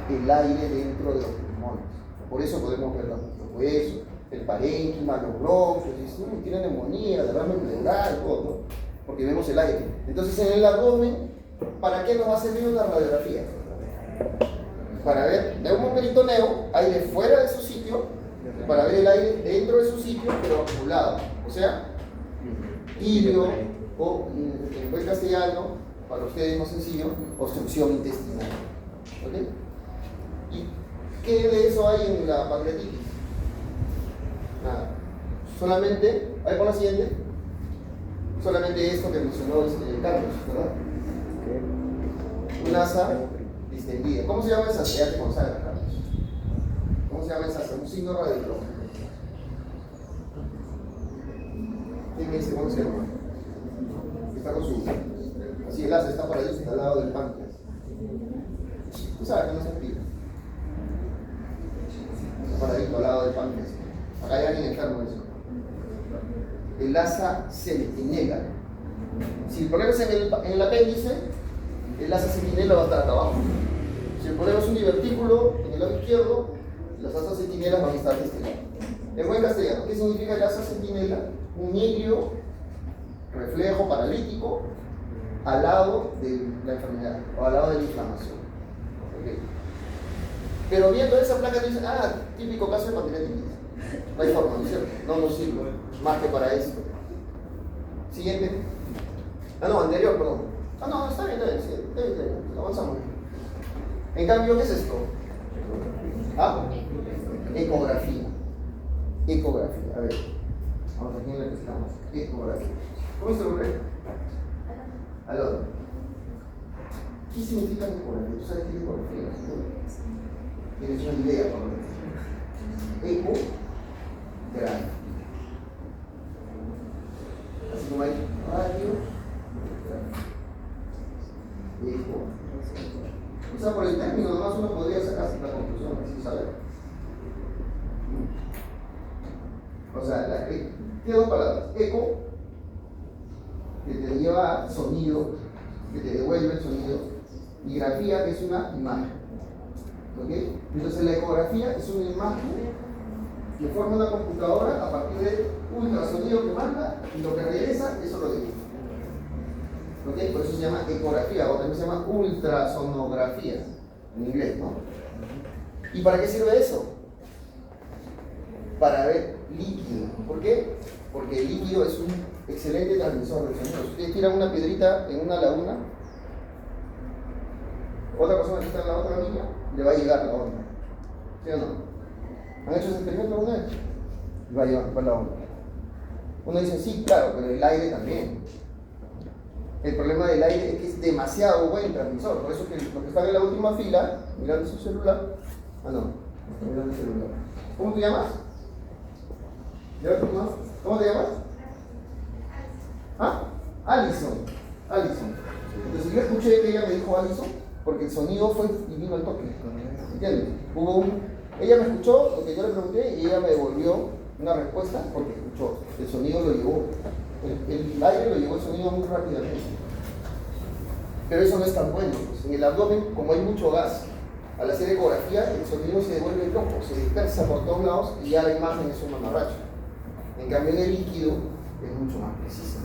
El aire dentro de los pulmones. Por eso podemos ver los huesos, el parénquima, los bronquios, si tiene neumonía, derrame pleural, todo, ¿no? Porque vemos el aire. Entonces en el abdomen, ¿para qué nos va a servir una radiografía? Para ver neumoperitoneo, aire fuera de su sitio, para ver el aire dentro de su sitio, pero acumulado. O sea, tibio, o en buen castellano, para ustedes más sencillo, obstrucción intestinal. ¿Ok? ¿Y qué de eso hay en la pancreatitis? Nada. Solamente, ahí por la siguiente, solamente esto que mencionó Carlos, ¿verdad? Un asa distendida. ¿Cómo se llama esa? Ya te consagras, Carlos. ¿Cómo se llama esa asa? Un signo radiológico. ¿Quién me dice cómo se llama? Está con su... Así el asa está para ellos, está al lado del páncreas. ¿Tú sabes que no se activa? Está paradito al lado del páncreas. Acá hay alguien enfermo de eso. El asa sentinela. Si el problema es en el apéndice, el asa sentinela va a estar acá abajo. Si el problema es un divertículo en el lado izquierdo, las asas sentinelas van a estar de este lado. En buen castellano, ¿qué significa el asa sentinela? Un núcleo reflejo paralítico al lado de la enfermedad o al lado de la inflamación. ¿Okay? Pero viendo esa placa te dicen, típico caso de pancreatitis. No hay forma, ¿no es cierto? No nos sirve más que para esto. Siguiente. Anterior, perdón. Está bien, avanzamos. En cambio, ¿qué es esto? Ecografía. Ecografía, a ver. Vamos aquí en la que estamos. Ecografía. ¿Cómo se llama? Aló. ¿Qué significa ecografía? ¿Tú sabes qué es ecografía? Tienes una idea, por lo menos. Ecografía. Así como hay radio. O sea, por el término nomás uno podría sacar la conclusión sin saber. O sea, tiene dos palabras. Eco, que te lleva a sonido, que te devuelve el sonido, y grafía, que es una imagen. ¿Ok? Entonces la ecografía es una imagen que forma una computadora a partir de ultrasonido que manda, y lo que regresa, eso lo divide. ¿Okay? Por eso se llama ecografía, o también se llama ultrasonografía, en inglés, ¿no? ¿Y para qué sirve eso? Para ver líquido. ¿Por qué? Porque el líquido es un excelente transmisor de sonido. Si ustedes tiran una piedrita en una laguna, otra persona que está en la otra línea, le va a llegar la onda. ¿Sí o no? ¿Han hecho ese experimento alguna vez? Le va a llegar la onda. Uno dice, sí, claro, pero el aire también. El problema del aire es que es demasiado buen transmisor, por eso que los que están en la última fila, mirando su celular, están mirando el celular. ¿Cómo te llamas? ¿Cómo te llamas? Alison. Entonces yo escuché que ella me dijo Alison, porque el sonido fue y vino al toque. ¿Entiendes? Ella me escuchó lo que yo le pregunté y ella me devolvió una respuesta porque escuchó. El sonido lo llevó. El aire lo llevó el sonido muy rápidamente. Pero eso no es tan bueno. Pues en el abdomen, como hay mucho gas, al hacer ecografía, el sonido se devuelve loco, se dispersa por todos lados y ya la imagen es un mamarracho. En cambio, en el líquido es mucho más precisa.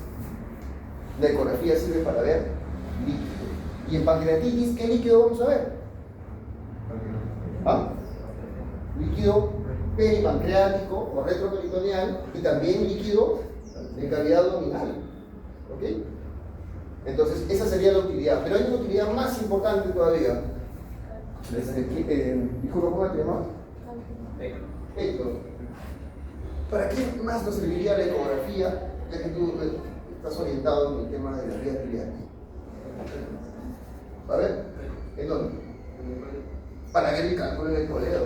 La ecografía sirve para ver líquido. Y en pancreatitis, ¿qué líquido vamos a ver? Líquido peripancreático o retroperitoneal y también líquido de cavidad abdominal. ¿Ok? Entonces, esa sería la utilidad. Pero hay una utilidad más importante todavía. Disculpa, ¿cómo te llamas? Héctor. ¿Para qué más nos serviría la ecografía, ya que tú estás orientado en el tema de las vías biliares? ¿Para ver? ¿En dónde? Para ver el cálculo del coledo,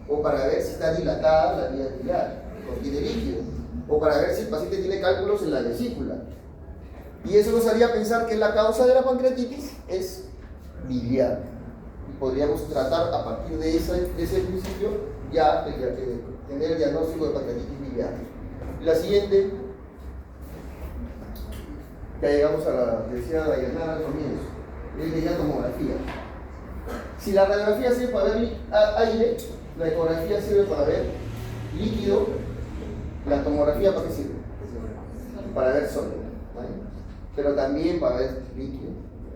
o para ver si está dilatada la vía biliar, o tiene líquido, o para ver si el paciente tiene cálculos en la vesícula. Y eso nos haría pensar que la causa de la pancreatitis es biliar. Y podríamos tratar a partir de ese principio ya tener el diagnóstico de pancreatitis biliar. La siguiente, Ya llegamos a la que decía Dayanara al comienzo. Él le llama tomografía. Si la radiografía sirve para ver aire, la ecografía sirve para ver líquido, la tomografía ¿para qué sirve? Para ver sólido, ¿vale? Pero también para ver líquido,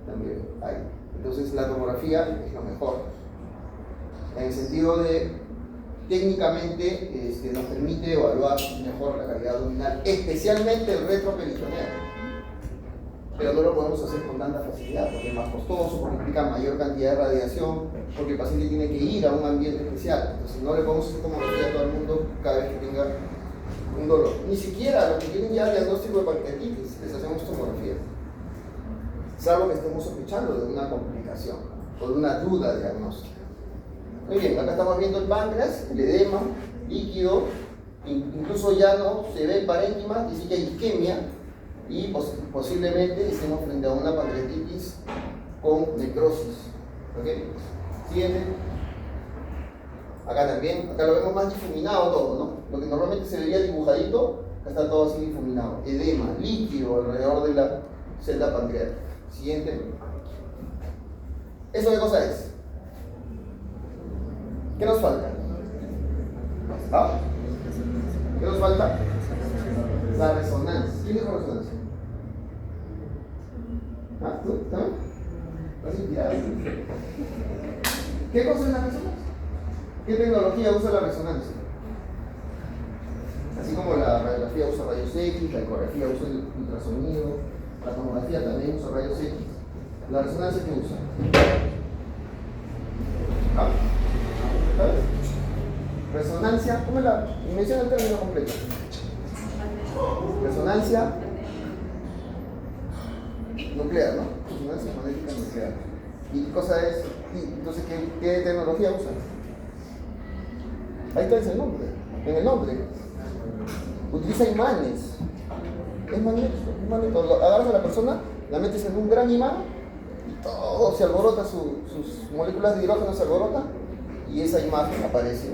también aire. Entonces la tomografía es lo mejor. En el sentido de técnicamente nos permite evaluar mejor la calidad abdominal, especialmente el retroperitoneal. Pero no lo podemos hacer con tanta facilidad, porque es más costoso, porque implica mayor cantidad de radiación, porque el paciente tiene que ir a un ambiente especial. Entonces no le podemos hacer tomografía a todo el mundo cada vez que tenga un dolor. Ni siquiera a los que tienen ya diagnóstico de pancreatitis les hacemos tomografía. Salvo que estemos sospechando de una complicación o de una duda diagnóstica. Muy bien, acá estamos viendo el páncreas, el edema, líquido, incluso ya no se ve el parénquima, dice que hay isquemia y posiblemente estemos frente a una pancreatitis con necrosis. ¿Ok? Siguiente. Acá también, acá lo vemos más difuminado todo, ¿no? Lo que normalmente se vería dibujadito, acá está todo así difuminado. Edema, líquido alrededor de la celda pancreática. Siguiente. ¿Eso qué cosa es? ¿Qué nos falta? ¿Ah? ¿Qué nos falta? La resonancia. ¿Quién dijo resonancia? ¿Ah? ¿Tú? ¿También? ¿Vas inspirado? ¿Qué cosa es la resonancia? ¿Qué tecnología usa la resonancia? Así como la radiografía usa rayos X, la ecografía usa el ultrasonido, la tomografía también usa rayos X. ¿La resonancia qué usa? ¿Ah? ¿Sabes? Resonancia, ¿cómo la? Menciona el término completo. Resonancia nuclear, ¿no? Resonancia magnética nuclear. ¿Y qué cosa es? Entonces, ¿qué tecnología usa? Ahí está el nombre. En el nombre. Utiliza imanes. Es magnético. Agarras a la persona, la metes en un gran imán y todo se alborota, sus moléculas de hidrógeno se alborotan y esa imagen aparece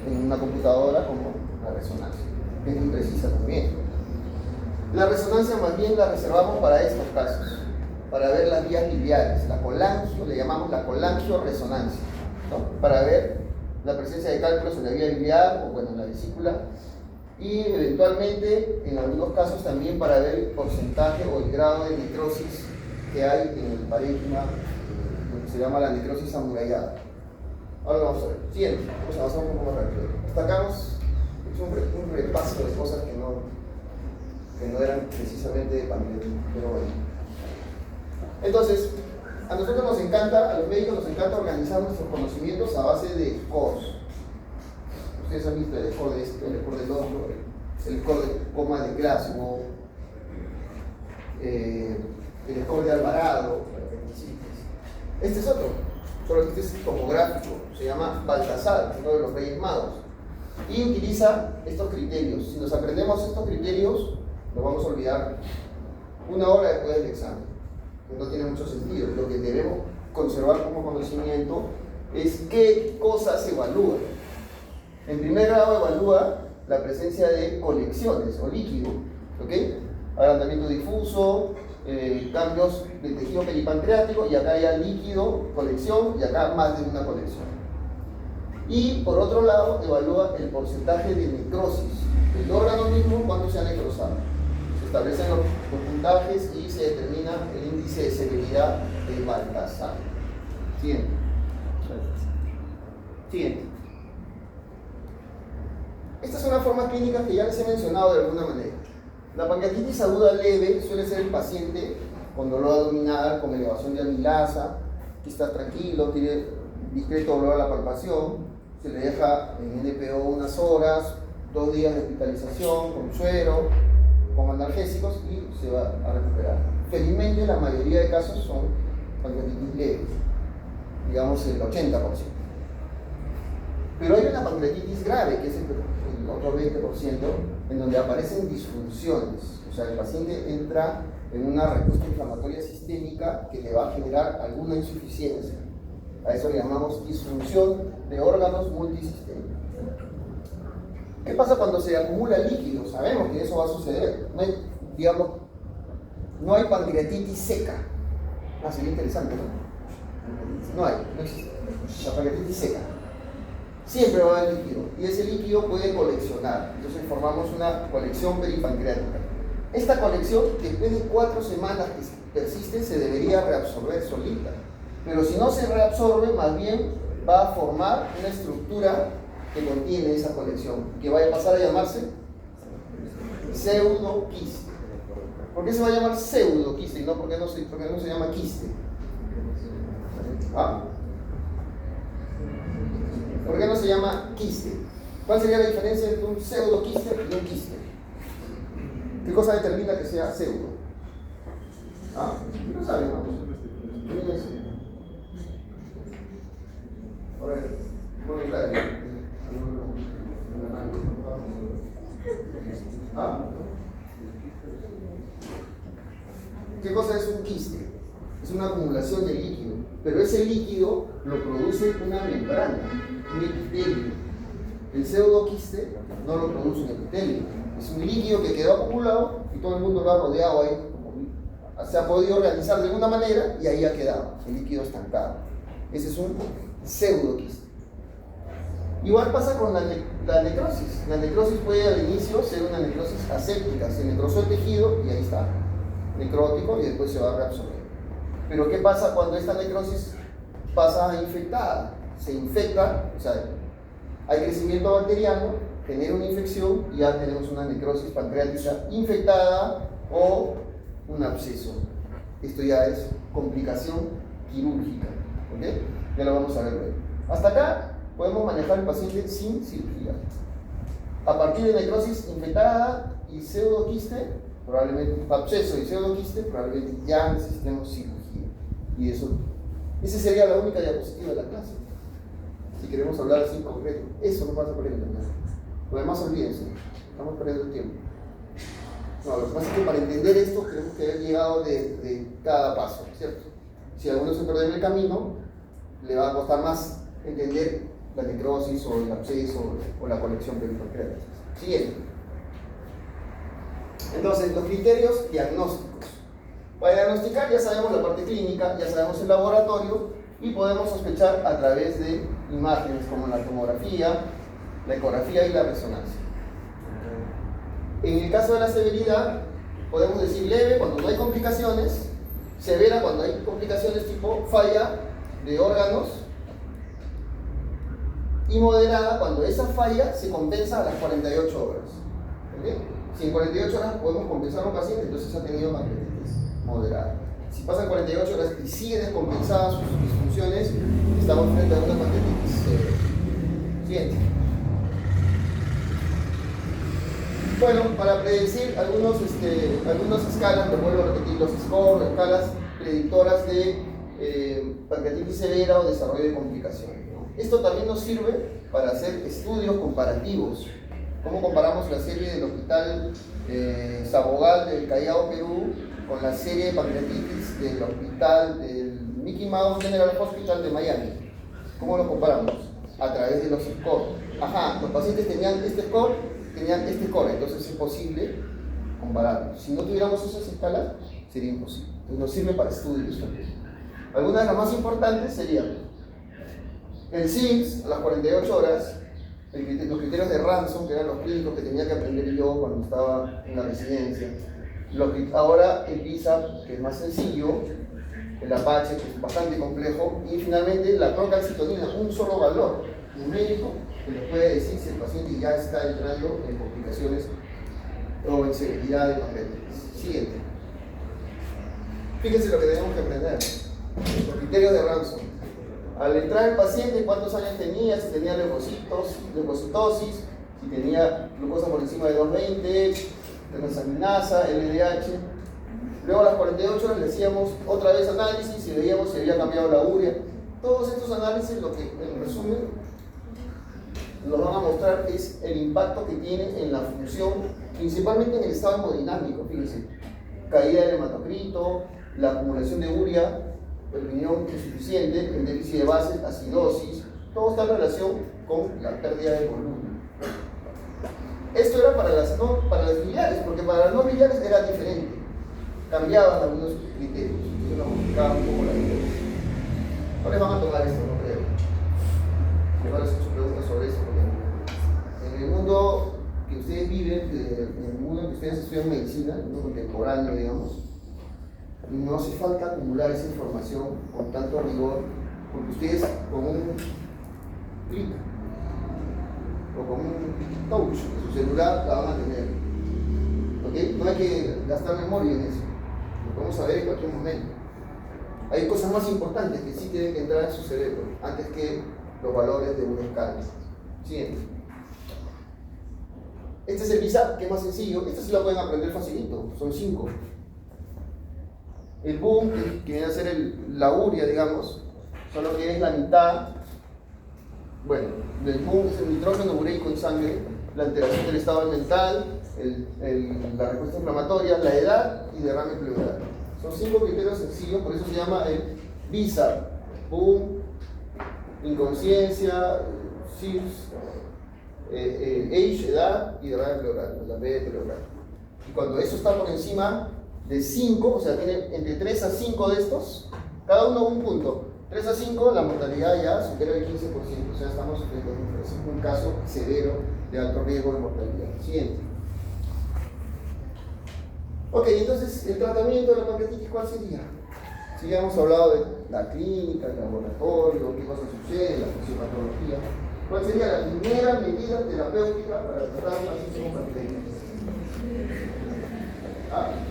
en una computadora como la resonancia, que es muy precisa también. La resonancia más bien la reservamos para estos casos, para ver las vías biliares, la colangio, le llamamos la colangio-resonancia, ¿no? Para ver la presencia de cálculos en la vía biliar o bueno, en la vesícula, y eventualmente en algunos casos también para ver el porcentaje o el grado de necrosis que hay en el parénquima, lo que se llama la necrosis amurallada. Ahora vamos a ver. Siguiente, vamos a avanzar un poco más rápido. Hasta acá hemos hecho un repaso de cosas que no eran precisamente de pandemia, pero bueno. Entonces, a nosotros nos encanta, a los médicos nos encanta organizar nuestros conocimientos a base de scores. Ustedes han visto el score de esto, el score del otro, el score de coma de Glasgow, el score de Alvarado. Este es otro, solo que este es tomográfico, se llama Baltasar, uno de los Reyes Magos, y utiliza estos criterios. Si nos aprendemos estos criterios, nos vamos a olvidar una hora después del examen. No tiene mucho sentido. Lo que debemos conservar como conocimiento es qué cosas se evalúan. En primer grado evalúa la presencia de colecciones o líquido, ¿ok? Agrandamiento difuso, cambios de tejido peripancreático, y acá hay líquido, colección, y acá más de una colección. Y por otro lado evalúa el porcentaje de necrosis del órgano mismo, cuánto se ha necrosado. Se establecen los puntajes y se determina el índice de severidad de Baltasar. Siguiente. Siguiente. Estas son las formas clínicas que ya les he mencionado de alguna manera. La pancreatitis aguda leve suele ser el paciente con dolor abdominal, con elevación de amilasa, que está tranquilo, tiene discreto dolor a la palpación, se le deja en NPO unas horas, 2 días de hospitalización con suero, con analgésicos y se va a recuperar. Felizmente la mayoría de casos son pancreatitis leves, digamos el 80%. Pero hay una pancreatitis grave, que es el otro 20%, en donde aparecen disfunciones. O sea, el paciente entra en una respuesta inflamatoria sistémica que le va a generar alguna insuficiencia. A eso le llamamos disfunción de órganos multisistémicos. ¿Qué pasa cuando se acumula líquido? Sabemos que eso va a suceder. No hay, digamos, No hay pancreatitis seca. Sería interesante, ¿no? No existe. La pancreatitis seca. Siempre va a haber líquido. Y ese líquido puede coleccionar. Entonces formamos una colección peripancreática. Esta colección, después de 4 semanas que persiste, se debería reabsorber solita. Pero si no se reabsorbe, más bien va a formar una estructura que contiene esa colección, que va a pasar a llamarse pseudoquiste. ¿Por qué se va a llamar pseudoquiste y no porque no se llama quiste? ¿Ah? ¿Por qué no se llama quiste? ¿Cuál sería la diferencia entre un pseudoquiste y un quiste? ¿Qué cosa determina que sea pseudo? ¿Ah? No saben, vamos. A ver, voluntario. ¿Ah? ¿Qué cosa es un quiste? Es una acumulación de líquido, pero ese líquido lo produce una membrana, un epitelio. El pseudoquiste no lo produce un epitelio, es un líquido que quedó acumulado y todo el mundo lo ha rodeado ahí, se ha podido organizar de alguna manera y ahí ha quedado el líquido estancado. Ese es un pseudoquiste. Igual pasa con la necrosis. La necrosis puede al inicio ser una necrosis aséptica, se necrosó el tejido y ahí está, necrótico, y después se va a reabsorber. Pero ¿qué pasa cuando esta necrosis pasa infectada? Se infecta, o sea, hay crecimiento bacteriano, genera una infección y ya tenemos una necrosis pancreática infectada o un absceso. Esto ya es complicación quirúrgica, ¿ok? Ya lo vamos a ver luego. Hasta acá podemos manejar el paciente sin cirugía. A partir de necrosis infectada y pseudoquiste, probablemente absceso y pseudoquiste, probablemente ya necesitemos cirugía. Y esa sería la única diapositiva de la clase. Si queremos hablar así en concreto, eso no pasa por el internet. Lo demás olvídense, estamos perdiendo el tiempo. No, lo que pasa es que para entender esto tenemos que haber llegado de cada paso, ¿cierto? Si alguno se pierde en el camino, le va a costar más entender la necrosis o el absceso o la colección peripancreática. Siguiente. Entonces, los criterios diagnósticos. Para diagnosticar ya sabemos la parte clínica, ya sabemos el laboratorio y podemos sospechar a través de imágenes como la tomografía, la ecografía y la resonancia. En el caso de la severidad, podemos decir leve cuando no hay complicaciones, severa cuando hay complicaciones tipo falla de órganos y moderada cuando esa falla se compensa a las 48 horas. ¿Okay? Si en 48 horas podemos compensar a un paciente, entonces ha tenido pancreatitis moderada. Si pasan 48 horas y sigue descompensada sus disfunciones, estamos frente a una pancreatitis severa. Siguiente. Bueno, para predecir algunas escalas, les vuelvo a repetir, los scores, escalas predictoras de pancreatitis severa o desarrollo de complicaciones, ¿no? Esto también nos sirve para hacer estudios comparativos. ¿Cómo comparamos la serie del hospital Sabogal del Callao, Perú, con la serie de pancreatitis del hospital del Mickey Mouse General Hospital de Miami? ¿Cómo lo comparamos? A través de los scores. Ajá, los pacientes tenían este score, entonces es posible compararlos. Si no tuviéramos esas escalas, sería imposible. Entonces nos sirve para estudios también. Algunas de las más importantes serían el CIMS a las 48 horas, los criterios de Ransom, que eran los clínicos que tenía que aprender yo cuando estaba en la residencia. Ahora el PISA, que es más sencillo, el Apache, que es bastante complejo, y finalmente la procalcitonina, un solo valor numérico que les puede decir si el paciente ya está entrando en complicaciones o en severidad de pancreatitis. Siguiente. Fíjense lo que tenemos que aprender. Los criterios de Ransom. Al entrar el paciente, cuántos años tenía, si tenía leucocitosis, si tenía glucosa por encima de 220, transaminasa, LDH. Luego a las 48 horas le hacíamos otra vez análisis y veíamos si había cambiado la urea. Todos estos análisis, lo que en resumen nos van a mostrar es el impacto que tiene en la función, principalmente en el estado hemodinámico. Fíjense, caída del hematocrito, la acumulación de urea, el riñón insuficiente, el déficit de base, acidosis, todo está en relación con la pérdida de volumen. Esto era para las biliares, porque para las no biliares era diferente. cambiaban algunos criterios, entonces nos modificaba un poco la idea. No les van a tomar esto, no creo. Mejor les he hecho preguntas sobre eso, porque en el mundo que ustedes viven, en el mundo en que ustedes estudian medicina, el mundo contemporáneo, digamos, no hace falta acumular esa información con tanto rigor, porque ustedes con un clic o con un touch de su celular la van a tener. ¿Okay? No hay que gastar memoria en eso, lo podemos saber en cualquier momento. Hay cosas más importantes que sí tienen que entrar en su cerebro antes que los valores de una escala. Siguiente. Este es el BISAP, que es más sencillo. Este sí lo pueden aprender facilito, son 5. El boom, que viene a ser la urea, digamos, solo que es la mitad. Bueno, el boom es el nitrógeno ureico en sangre, la alteración del estado mental, la respuesta inflamatoria, la edad y derrame pleural. Son 5 criterios sencillos, por eso se llama el BISAP. Boom, inconsciencia, SIRS, age, edad y derrame pleural, la B pleural. Y cuando eso está por encima de 5, o sea, tiene entre 3 a 5 de estos, cada uno un punto. 3 a 5, la mortalidad ya supera el 15%, o sea, estamos frente a un caso severo de alto riesgo de mortalidad. Siguiente. Ok, entonces, el tratamiento de la pancreatitis, ¿cuál sería? Si ya hemos hablado de la clínica, el laboratorio, qué cosas suceden, la fisiopatología. ¿Cuál sería la primera medida terapéutica para tratar un paciente con pancreatitis?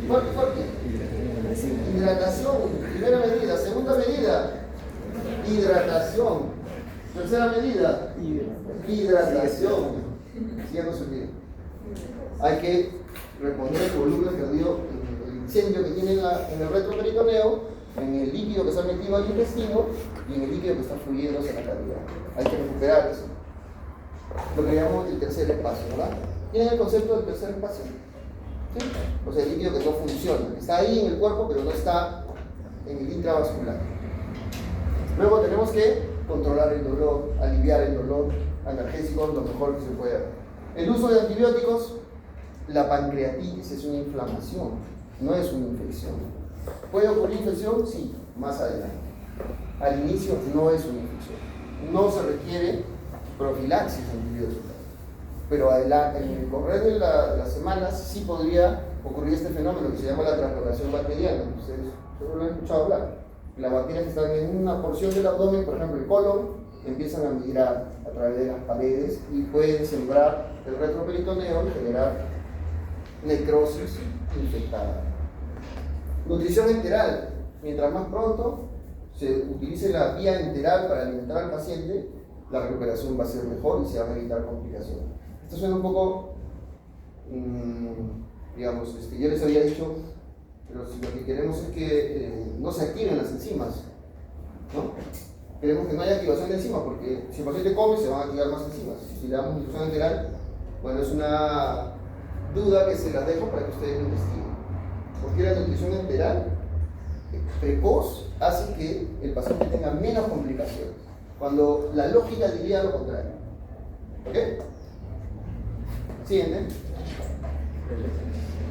Fuerte. Hidratación, primera medida. Segunda medida, hidratación. Tercera medida, hidratación. Sí, ya no se olviden. Hay que reponer el volumen perdido, el incendio que tiene en el retroperitoneo, en el líquido que se ha metido al intestino y en el líquido que está fluyendo hacia la cavidad. Hay que recuperar eso. Lo que llamamos el tercer espacio, ¿verdad? ¿Tienen el concepto del tercer espacio? ¿Sí? O sea, el líquido que no funciona, que está ahí en el cuerpo pero no está en el intravascular. Luego tenemos que controlar el dolor, aliviar el dolor, analgésicos lo mejor que se pueda. El uso de antibióticos, la pancreatitis es una inflamación, no es una infección. ¿Puede ocurrir infección? Sí, más adelante. Al inicio no es una infección. No se requiere profilaxis antibiótica. Pero en el correr de las semanas sí podría ocurrir este fenómeno que se llama la translocación bacteriana. Ustedes seguro lo han escuchado hablar. Las bacterias que están en una porción del abdomen, por ejemplo el colon, empiezan a migrar a través de las paredes y pueden sembrar el retroperitoneo y generar necrosis infectada. Nutrición enteral. Mientras más pronto se utilice la vía enteral para alimentar al paciente, la recuperación va a ser mejor y se van a evitar complicaciones. Esto suena un poco, digamos, yo les había dicho, pero si lo que queremos es que no se activen las enzimas, ¿no? Queremos que no haya activación de enzimas, porque si el paciente come se van a activar más enzimas. Si le damos nutrición enteral, bueno, es una duda que se las dejo para que ustedes lo investiguen. Porque la nutrición enteral precoz hace que el paciente tenga menos complicaciones, cuando la lógica diría lo contrario. ¿Ok? ¿Siguiente?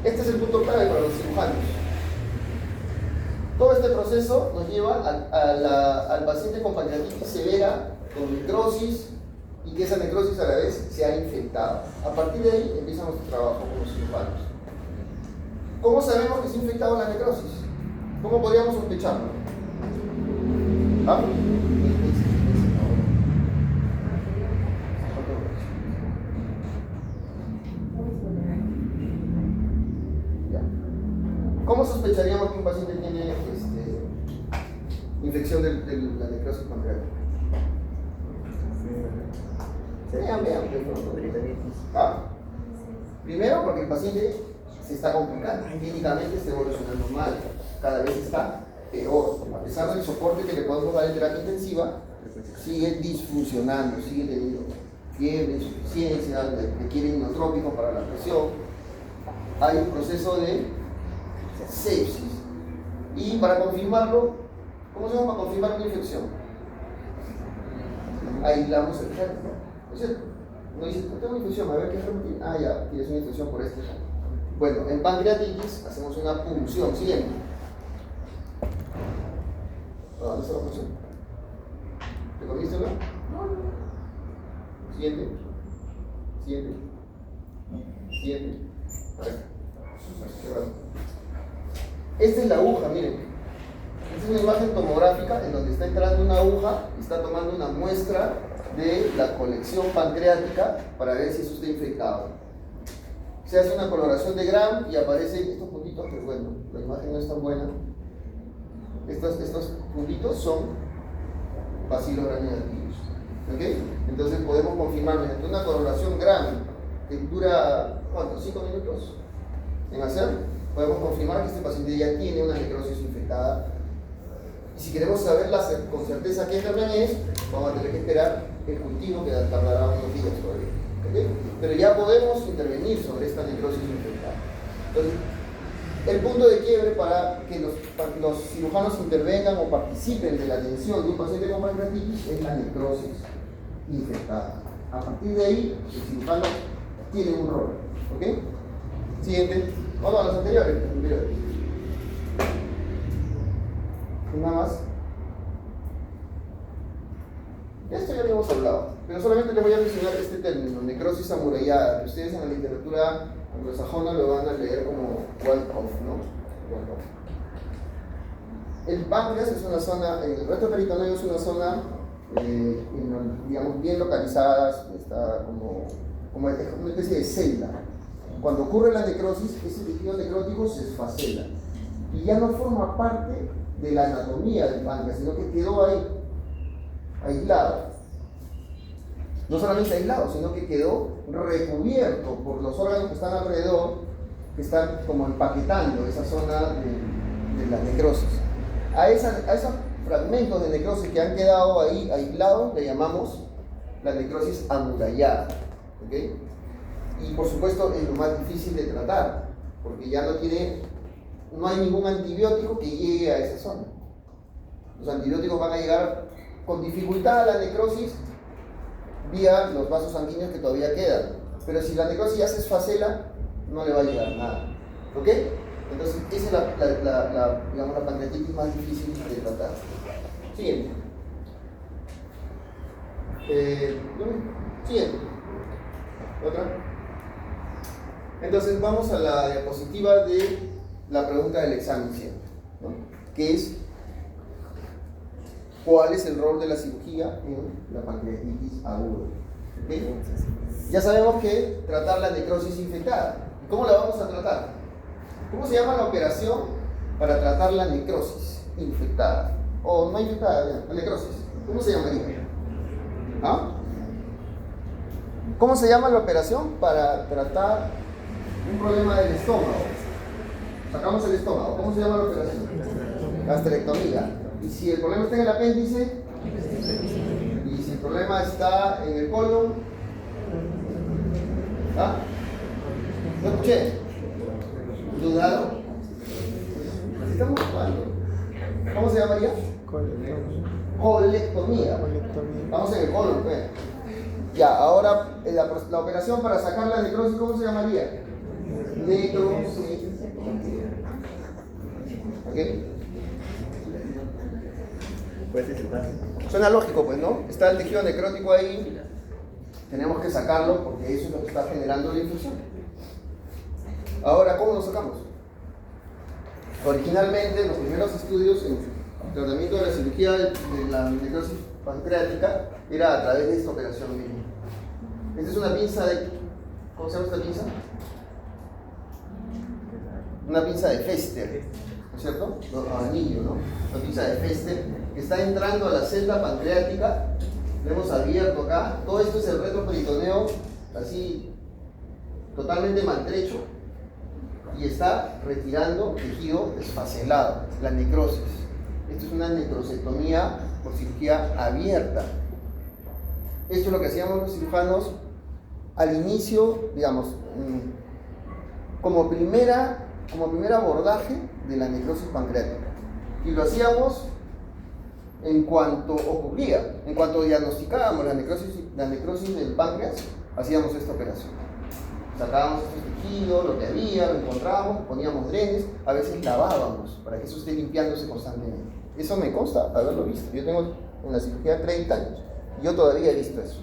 Este es el punto clave para los cirujanos. Todo este proceso nos lleva al paciente con pancreatitis severa, con necrosis, y que esa necrosis a la vez se ha infectado. A partir de ahí empieza nuestro trabajo como cirujanos. ¿Cómo sabemos que se ha infectado la necrosis? ¿Cómo podríamos sospecharlo? ¿Ah? ¿Cómo sospecharíamos que un paciente tiene infección de la necrosis pancreática? Vean. ¿Ah? Primero, porque el paciente se está complicando, clínicamente está evolucionando mal, cada vez está peor. A pesar del soporte que le podemos dar en terapia intensiva, sigue disfuncionando, sigue teniendo fiebre, insuficiencia, requiere inotrópicos para la presión. Hay un proceso de sepsis. Y para confirmarlo, ¿cómo se llama para confirmar una infección? Aislamos el germen. ¿No es cierto? No dice, tengo una infección, a ver qué germen tiene. Ah, ya, tienes una infección por este germen. Bueno, en pancreatitis hacemos una punción siempre. ¿Dónde está la punción? ¿Te comiste una? Siguiente. Siguiente. Siguiente. A ver. Qué raro. Esta es la aguja, miren. Esta es una imagen tomográfica en donde está entrando una aguja y está tomando una muestra de la colección pancreática para ver si eso está infectado. Se hace una coloración de Gram y aparecen estos puntitos, que bueno, la imagen no es tan buena. Estos puntitos son bacilos gram-negativos. ¿Okay? Entonces podemos confirmar mediante una coloración Gram que dura, ¿cuánto? 5 minutos en hacer. Podemos confirmar que este paciente ya tiene una necrosis infectada. Y si queremos saber con certeza qué germen es, vamos a tener que esperar el cultivo que tardará unos días todavía. ¿Okay? Pero ya podemos intervenir sobre esta necrosis infectada. Entonces, el punto de quiebre para que los cirujanos intervengan o participen de la atención de un paciente con pancreatitis es la necrosis infectada. A partir de ahí, el cirujano tiene un rol. ¿Ok? Siguiente. Vamos a los anteriores. Nada más. Esto ya lo hemos hablado, pero solamente les voy a mencionar este término, necrosis amurallada, que ustedes en la literatura anglosajona lo van a leer como wall-off, ¿no? Wall-off. El páncreas es una zona, el resto peritoneo es una zona, digamos, bien localizada, está como una especie de celda. Cuando ocurre la necrosis, ese tejido necrótico se esfacela y ya no forma parte de la anatomía del páncreas, sino que quedó ahí, aislado. No solamente aislado, sino que quedó recubierto por los órganos que están alrededor, que están como empaquetando esa zona de la necrosis. A esos fragmentos de necrosis que han quedado ahí aislados le llamamos la necrosis amurallada. ¿Okay? Y por supuesto es lo más difícil de tratar, porque ya no hay ningún antibiótico que llegue a esa zona. Los antibióticos van a llegar con dificultad a la necrosis vía los vasos sanguíneos que todavía quedan. Pero si la necrosis ya se esfacela, no le va a llegar nada. ¿Ok? Entonces, esa es la pancreatitis más difícil de tratar. Siguiente. Siguiente. ¿Otra? Entonces, vamos a la diapositiva de la pregunta del examen siempre, ¿no? Que es ¿cuál es el rol de la cirugía en la pancreatitis aguda? ¿Okay? Ya sabemos que tratar la necrosis infectada. ¿Cómo la vamos a tratar? ¿Cómo se llama la operación para tratar la necrosis infectada? O no infectada, la necrosis. ¿Cómo se llamaría? ¿Ah? ¿Cómo se llama la operación para tratar un problema del estómago? Sacamos el estómago. ¿Cómo se llama la operación? Gastrectomía. Y si el problema está en el apéndice, y si el problema está en el colon, ¿ah? ¿No escuché? ¿Dudado? Así estamos jugando. ¿Cómo se llamaría? Colectomía. Vamos en el colon, pues. Ya, ahora la operación para sacar la necrosis, ¿cómo se llamaría? Necrosis. ¿Ok? Suena lógico, pues, ¿no? Está el tejido necrótico ahí, tenemos que sacarlo porque eso es lo que está generando la infección. Ahora, ¿cómo lo sacamos? Originalmente, los primeros estudios en tratamiento de la cirugía de la necrosis pancreática era a través de esta operación misma. Esta es una pinza de... ¿Cómo se llama esta pinza? Una pinza de Fester, ¿no es cierto? Anillo, ¿no? Una pinza de Fester que está entrando a la celda pancreática. Lo hemos abierto acá. Todo esto es el retroperitoneo, así totalmente maltrecho, y está retirando tejido esfacelado, la necrosis. Esto es una necrosectomía por cirugía abierta. Esto es lo que hacíamos los cirujanos al inicio, digamos, como primer abordaje de la necrosis pancreática. Y lo hacíamos en cuanto ocurría, en cuanto diagnosticábamos la necrosis del páncreas, hacíamos esta operación. Sacábamos estos tejidos, lo que había, lo encontrábamos, poníamos drenes, a veces lavábamos para que eso esté limpiándose constantemente. Eso me consta haberlo visto. Yo tengo en la cirugía 30 años. Yo todavía he visto eso.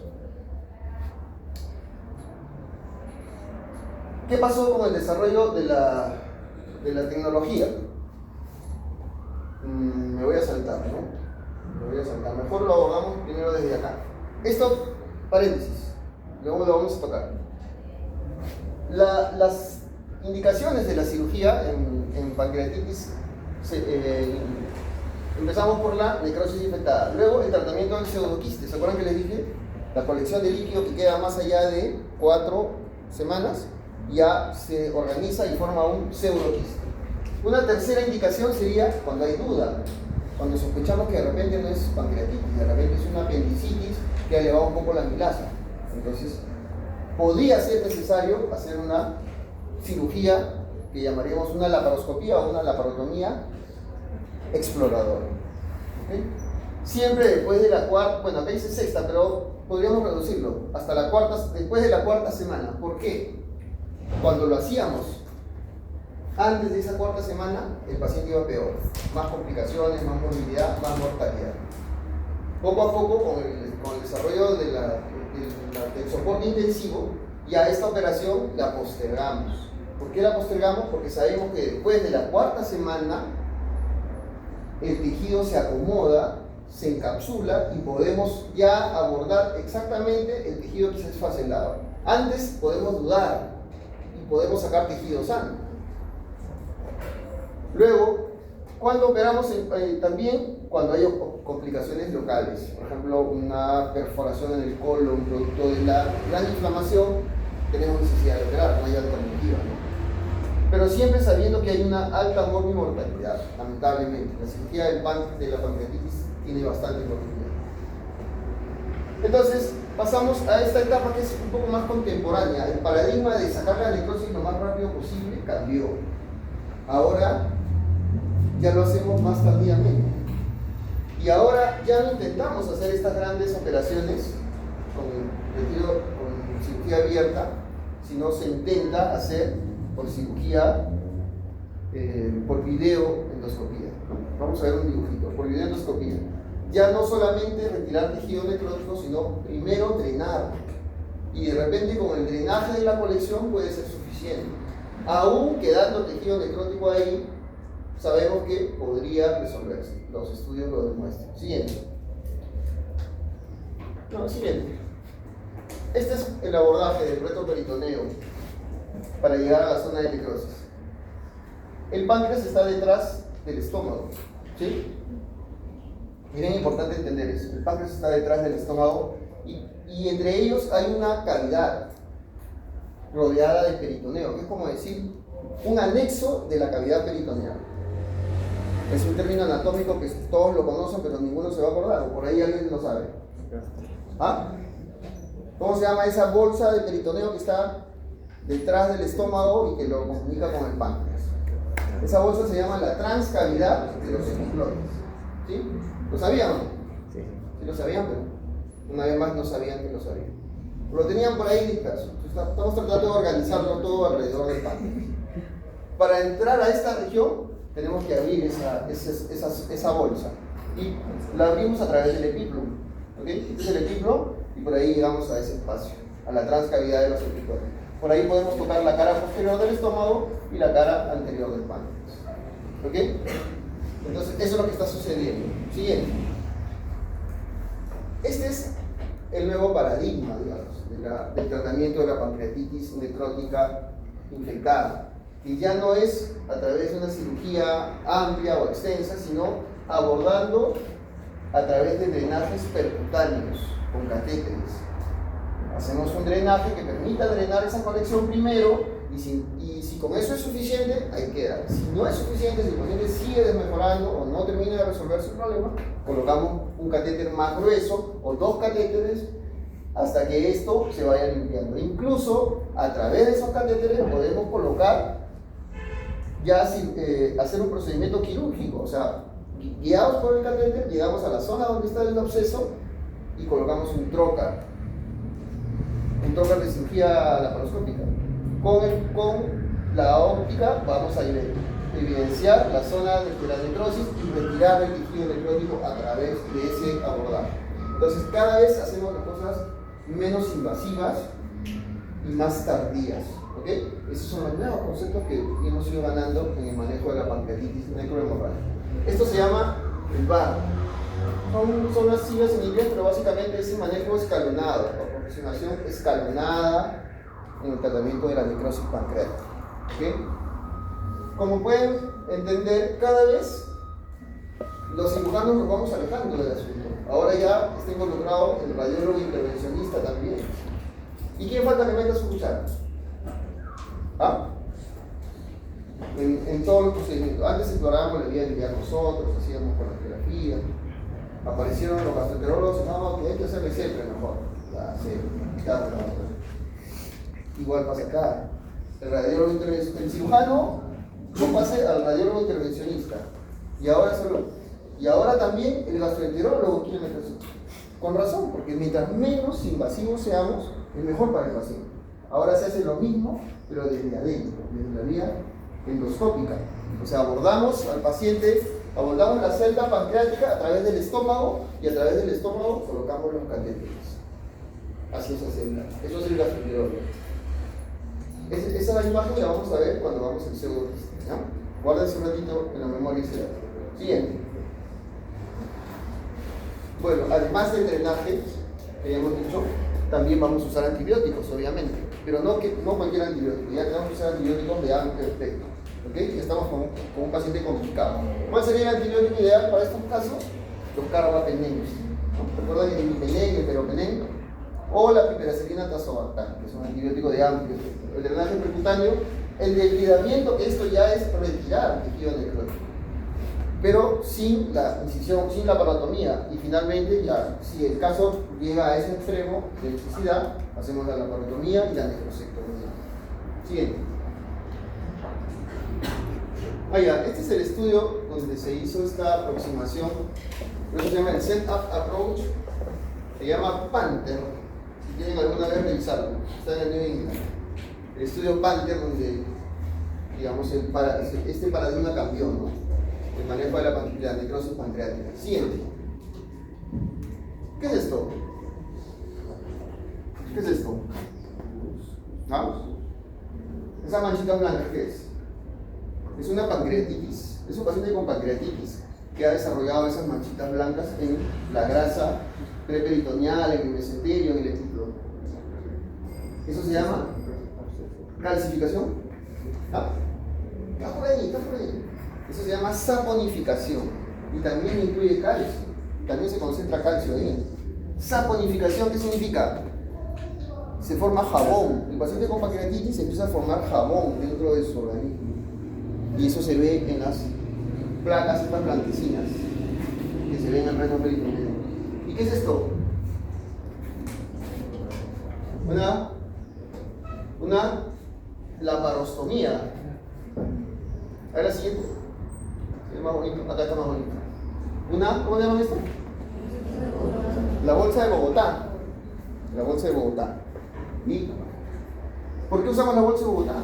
¿Qué pasó con el desarrollo de la tecnología? Me voy a saltar, ¿no? Me voy a saltar. Mejor lo abordamos primero desde acá. Esto, paréntesis, luego lo vamos a tocar. Las indicaciones de la cirugía en pancreatitis, empezamos por la necrosis infectada. Luego el tratamiento del pseudoquiste. ¿Se acuerdan que les dije? La colección de líquido que queda más allá de 4 semanas ya se organiza y forma un pseudoquiste. Una tercera indicación sería cuando hay duda, cuando sospechamos que de repente no es pancreatitis, de repente es una apendicitis que ha elevado un poco la amilasa. Entonces, podría ser necesario hacer una cirugía que llamaríamos una laparoscopía o una laparotomía exploradora. ¿Okay? Siempre después de la cuarta, bueno, acá dice sexta, pero podríamos reducirlo hasta la cuarta, después de la cuarta semana. ¿Por qué? Cuando lo hacíamos antes de esa cuarta semana, el paciente iba peor. Más complicaciones, más morbilidad, más mortalidad. Poco a poco, con el desarrollo del soporte intensivo, ya esta operación la postergamos. ¿Por qué la postergamos? Porque sabemos que después de la cuarta semana, el tejido se acomoda, se encapsula y podemos ya abordar exactamente el tejido que se es facelado. Antes podemos dudar y podemos sacar tejido sano. Luego, cuando operamos también cuando hay complicaciones locales, por ejemplo, una perforación en el colon producto de la gran inflamación, tenemos necesidad de operar, no hay alternativa, ¿no? Pero siempre sabiendo que hay una alta morbimortalidad, lamentablemente. La cirugía de la pancreatitis tiene bastante morbilidad. Entonces, pasamos a esta etapa que es un poco más contemporánea. El paradigma de sacar la necrosis lo más rápido posible cambió. Ahora ya lo hacemos más tardíamente. Y ahora ya no intentamos hacer estas grandes operaciones con cirugía abierta, sino se intenta hacer por cirugía, por videoendoscopía. Vamos a ver un dibujito, por videoendoscopía. Ya no solamente retirar tejido necrótico, sino primero drenar. Y de repente con el drenaje de la colección puede ser suficiente. Aún quedando tejido necrótico ahí, sabemos que podría resolverse. Los estudios lo demuestran. Siguiente. Siguiente. Este es el abordaje del retroperitoneo para llegar a la zona de necrosis. El páncreas está detrás del estómago, ¿sí? Es bien importante entender eso. El páncreas está detrás del estómago y entre ellos hay una cavidad rodeada de peritoneo, que es como decir un anexo de la cavidad peritoneal. Es un término anatómico que todos lo conocen, pero ninguno se va a acordar, o por ahí alguien lo sabe. ¿Ah? ¿Cómo se llama esa bolsa de peritoneo que está detrás del estómago y que lo comunica con el páncreas? Esa bolsa se llama la transcavidad de los hemiploides. ¿Sí? ¿Lo sabían o no? Sí. Sí lo sabían, pero una vez más no sabían que lo sabían. Lo tenían por ahí disperso. Estamos tratando de organizarlo todo alrededor del páncreas. Para entrar a esta región tenemos que abrir esa bolsa. Y la abrimos a través del epíplomo. ¿Okay? Este es el epíplomo y por ahí llegamos a ese espacio, a la transcavidad de los hemiploides. Por ahí podemos tocar la cara posterior del estómago y la cara anterior del páncreas. ¿Ok? Entonces, eso es lo que está sucediendo. Siguiente. Este es el nuevo paradigma, digamos, del tratamiento de la pancreatitis necrótica infectada. Y ya no es a través de una cirugía amplia o extensa, sino abordando a través de drenajes percutáneos con catéteres. Hacemos un drenaje que permita drenar esa conexión primero y si con eso es suficiente, ahí queda. Si no es suficiente, si el paciente sigue desmejorando o no termina de resolver su problema, colocamos un catéter más grueso o 2 catéteres hasta que esto se vaya limpiando. Incluso a través de esos catéteres podemos colocar, ya hacer un procedimiento quirúrgico, o sea, guiados por el catéter, llegamos a la zona donde está el absceso y colocamos un trocar de cirugía laparoscópica. Con la óptica vamos a evidenciar la zona de la necrosis y retirar el tejido necrótico a través de ese abordaje. Entonces cada vez hacemos las cosas menos invasivas y más tardías. ¿Ok? Esos son los nuevos conceptos que hemos ido ganando en el manejo de la pancreatitis necrohemorrágica. Esto se llama el VAR. Son las siglas en inglés, pero básicamente es el manejo escalonado, o aproximación escalonada en el tratamiento de la necrosis pancreática. ¿Ok? Como pueden entender, cada vez los cirujanos nos vamos alejando del asunto. Ahora ya está involucrado el radiólogo intervencionista también. ¿Y quién falta que meta su cuchara? ¿Ah? En todos los procedimientos. Antes explorábamos la vía lineal nosotros, hacíamos colonografía. Aparecieron los gastroenterólogos, no, que hay que hacerle siempre mejor. Igual pasa acá. El cirujano no pase al radiólogo intervencionista. Y ahora también el gastroenterólogo quiere meterse. Con razón, porque mientras menos invasivos seamos, es mejor para el paciente. Ahora se hace lo mismo, pero desde adentro, desde la vía endoscópica. O sea, abordamos al paciente, abordamos la celda pancreática a través del estómago y a través del estómago colocamos los catéteres. Así es la celda. Eso es el gastroenterólogo. Esa es la imagen que la vamos a ver cuando vamos al pseudoquiste. Guárdense un ratito en la memoria cerebral. Siguiente. Bueno, además del drenaje, que ya hemos dicho, también vamos a usar antibióticos, obviamente. Pero no cualquier antibiótico, ya tenemos que usar antibióticos de amplio espectro. ¿Okay? Estamos con un paciente complicado. ¿Cuál sería el antibiótico ideal para estos casos? Los carbapenems. ¿Recuerdan el imipenem, el peropenem? O la piperacilina tazobactam, que es un antibiótico de amplio espectro. El drenaje percutáneo, el debridamiento, esto ya es retirar tejido necrótico, pero sin la incisión, sin la parotomía. Y finalmente, ya, si el caso llega a ese extremo de necesidad, hacemos la laparotomía y la necrosectomía. Siguiente. Este es el estudio donde se hizo esta aproximación. Eso se llama el Set-Up Approach. Se llama Panther. Si tienen alguna vez revisarlo, está en el New England. El estudio Panther, donde, digamos, este paradigma cambió, ¿no? El manejo de la necrosis pancreática. Siguiente. ¿Qué es esto? ¿Qué es esto? ¿Vamos? Esa manchita blanca, ¿qué es? Es una pancreatitis. Es un paciente con pancreatitis que ha desarrollado esas manchitas blancas en la grasa preperitoneal, en el mesenterio, en el epíclo. ¿Eso se llama calcificación? Está por ahí. Eso se llama saponificación y también incluye calcio. También se concentra calcio ahí. Saponificación, ¿qué significa? Se forma jabón. El paciente con pancreatitis empieza a formar jabón dentro de su organismo. Y eso se ve en las placas estas blanquecinas que se ven en el reno peritoneal. ¿Y qué es esto? Una laparostomía. A ver la siguiente. Es más bonito, acá está más bonito. ¿Cómo se llama esto? La bolsa de Bogotá. La bolsa de Bogotá. ¿Y por qué usamos la bolsa de Bogotá?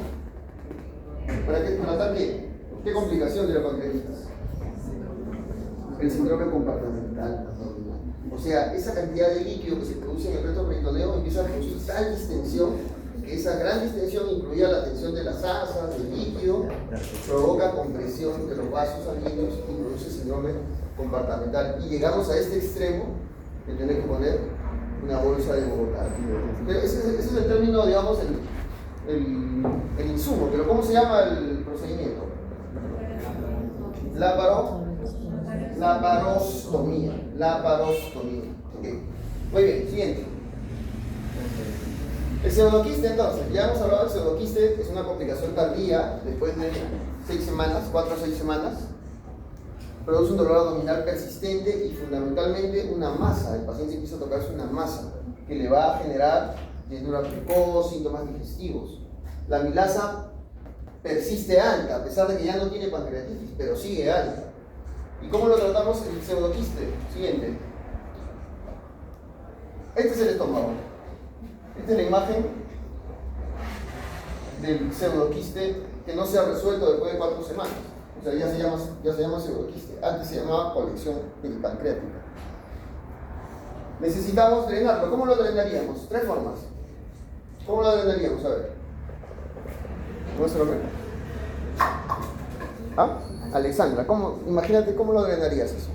¿Para tratar qué? ¿Qué complicación de la pancreatitis? El síndrome compartimental. O sea, esa cantidad de líquido que se produce en el reto peritoneo empieza a producir tal distensión, que esa gran distensión incluía la tensión de las asas, del líquido, provoca compresión de los vasos sanguíneos y produce síndrome compartimental. Y llegamos a este extremo de tener que poner una bolsa de Bogotá. Pero ese es el término, digamos, el insumo. Pero ¿cómo se llama el procedimiento? Laparostomía. Okay. Muy bien, siguiente. El pseudoquiste, entonces, ya hemos hablado del pseudoquiste, es una complicación tardía, después de 6 semanas, 4 o 6 semanas. Produce un dolor abdominal persistente y fundamentalmente una masa. El paciente empieza a tocarse una masa que le va a generar llenura precoz, síntomas digestivos. La amilasa persiste alta, a pesar de que ya no tiene pancreatitis, pero sigue alta. ¿Y cómo lo tratamos el pseudoquiste? Siguiente. Este es el estómago. Esta es la imagen del pseudoquiste que no se ha resuelto después de 4 semanas. O sea, ya se llama pseudoquiste. Antes se llamaba colección peripancreática. Necesitamos drenarlo. ¿Cómo lo drenaríamos? 3 formas. ¿Cómo lo drenaríamos? A ver. ¿Cómo se lo ven? ¿Ah? Alexandra, imagínate cómo lo drenarías eso.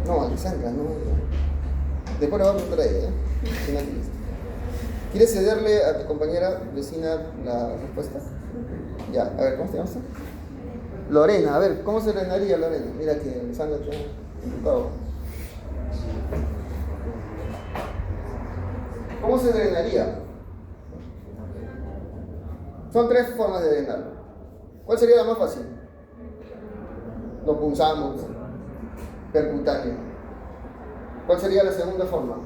No, Alexandra, no. Después le voy a preguntar a ella, ¿eh? ¿Quieres cederle a tu compañera vecina la respuesta? Ya, a ver, ¿cómo se llama? Lorena, a ver, ¿cómo se drenaría Lorena? Mira que Alexandra está enfocado. ¿Cómo se drenaría? Son 3 formas de drenarlo. ¿Cuál sería la más fácil? Lo punzamos, percutáneo. ¿Cuál sería la segunda forma?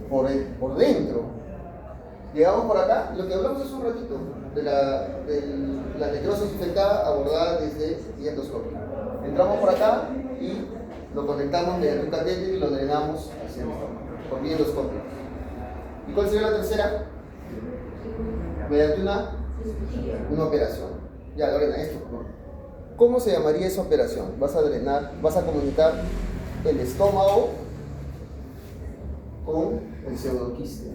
Por dentro. Llegamos por acá, lo que hablamos hace un ratito, de la necrosis infectada abordada desde el endoscopio. Entramos por acá y lo conectamos mediante un catéter y lo drenamos hacia el estómago, por endoscopio. ¿Y cuál sería la tercera? Mediante una operación. Ya, Lorena, esto. ¿Cómo se llamaría esa operación? Vas a drenar, vas a comunicar el estómago con el pseudoquiste.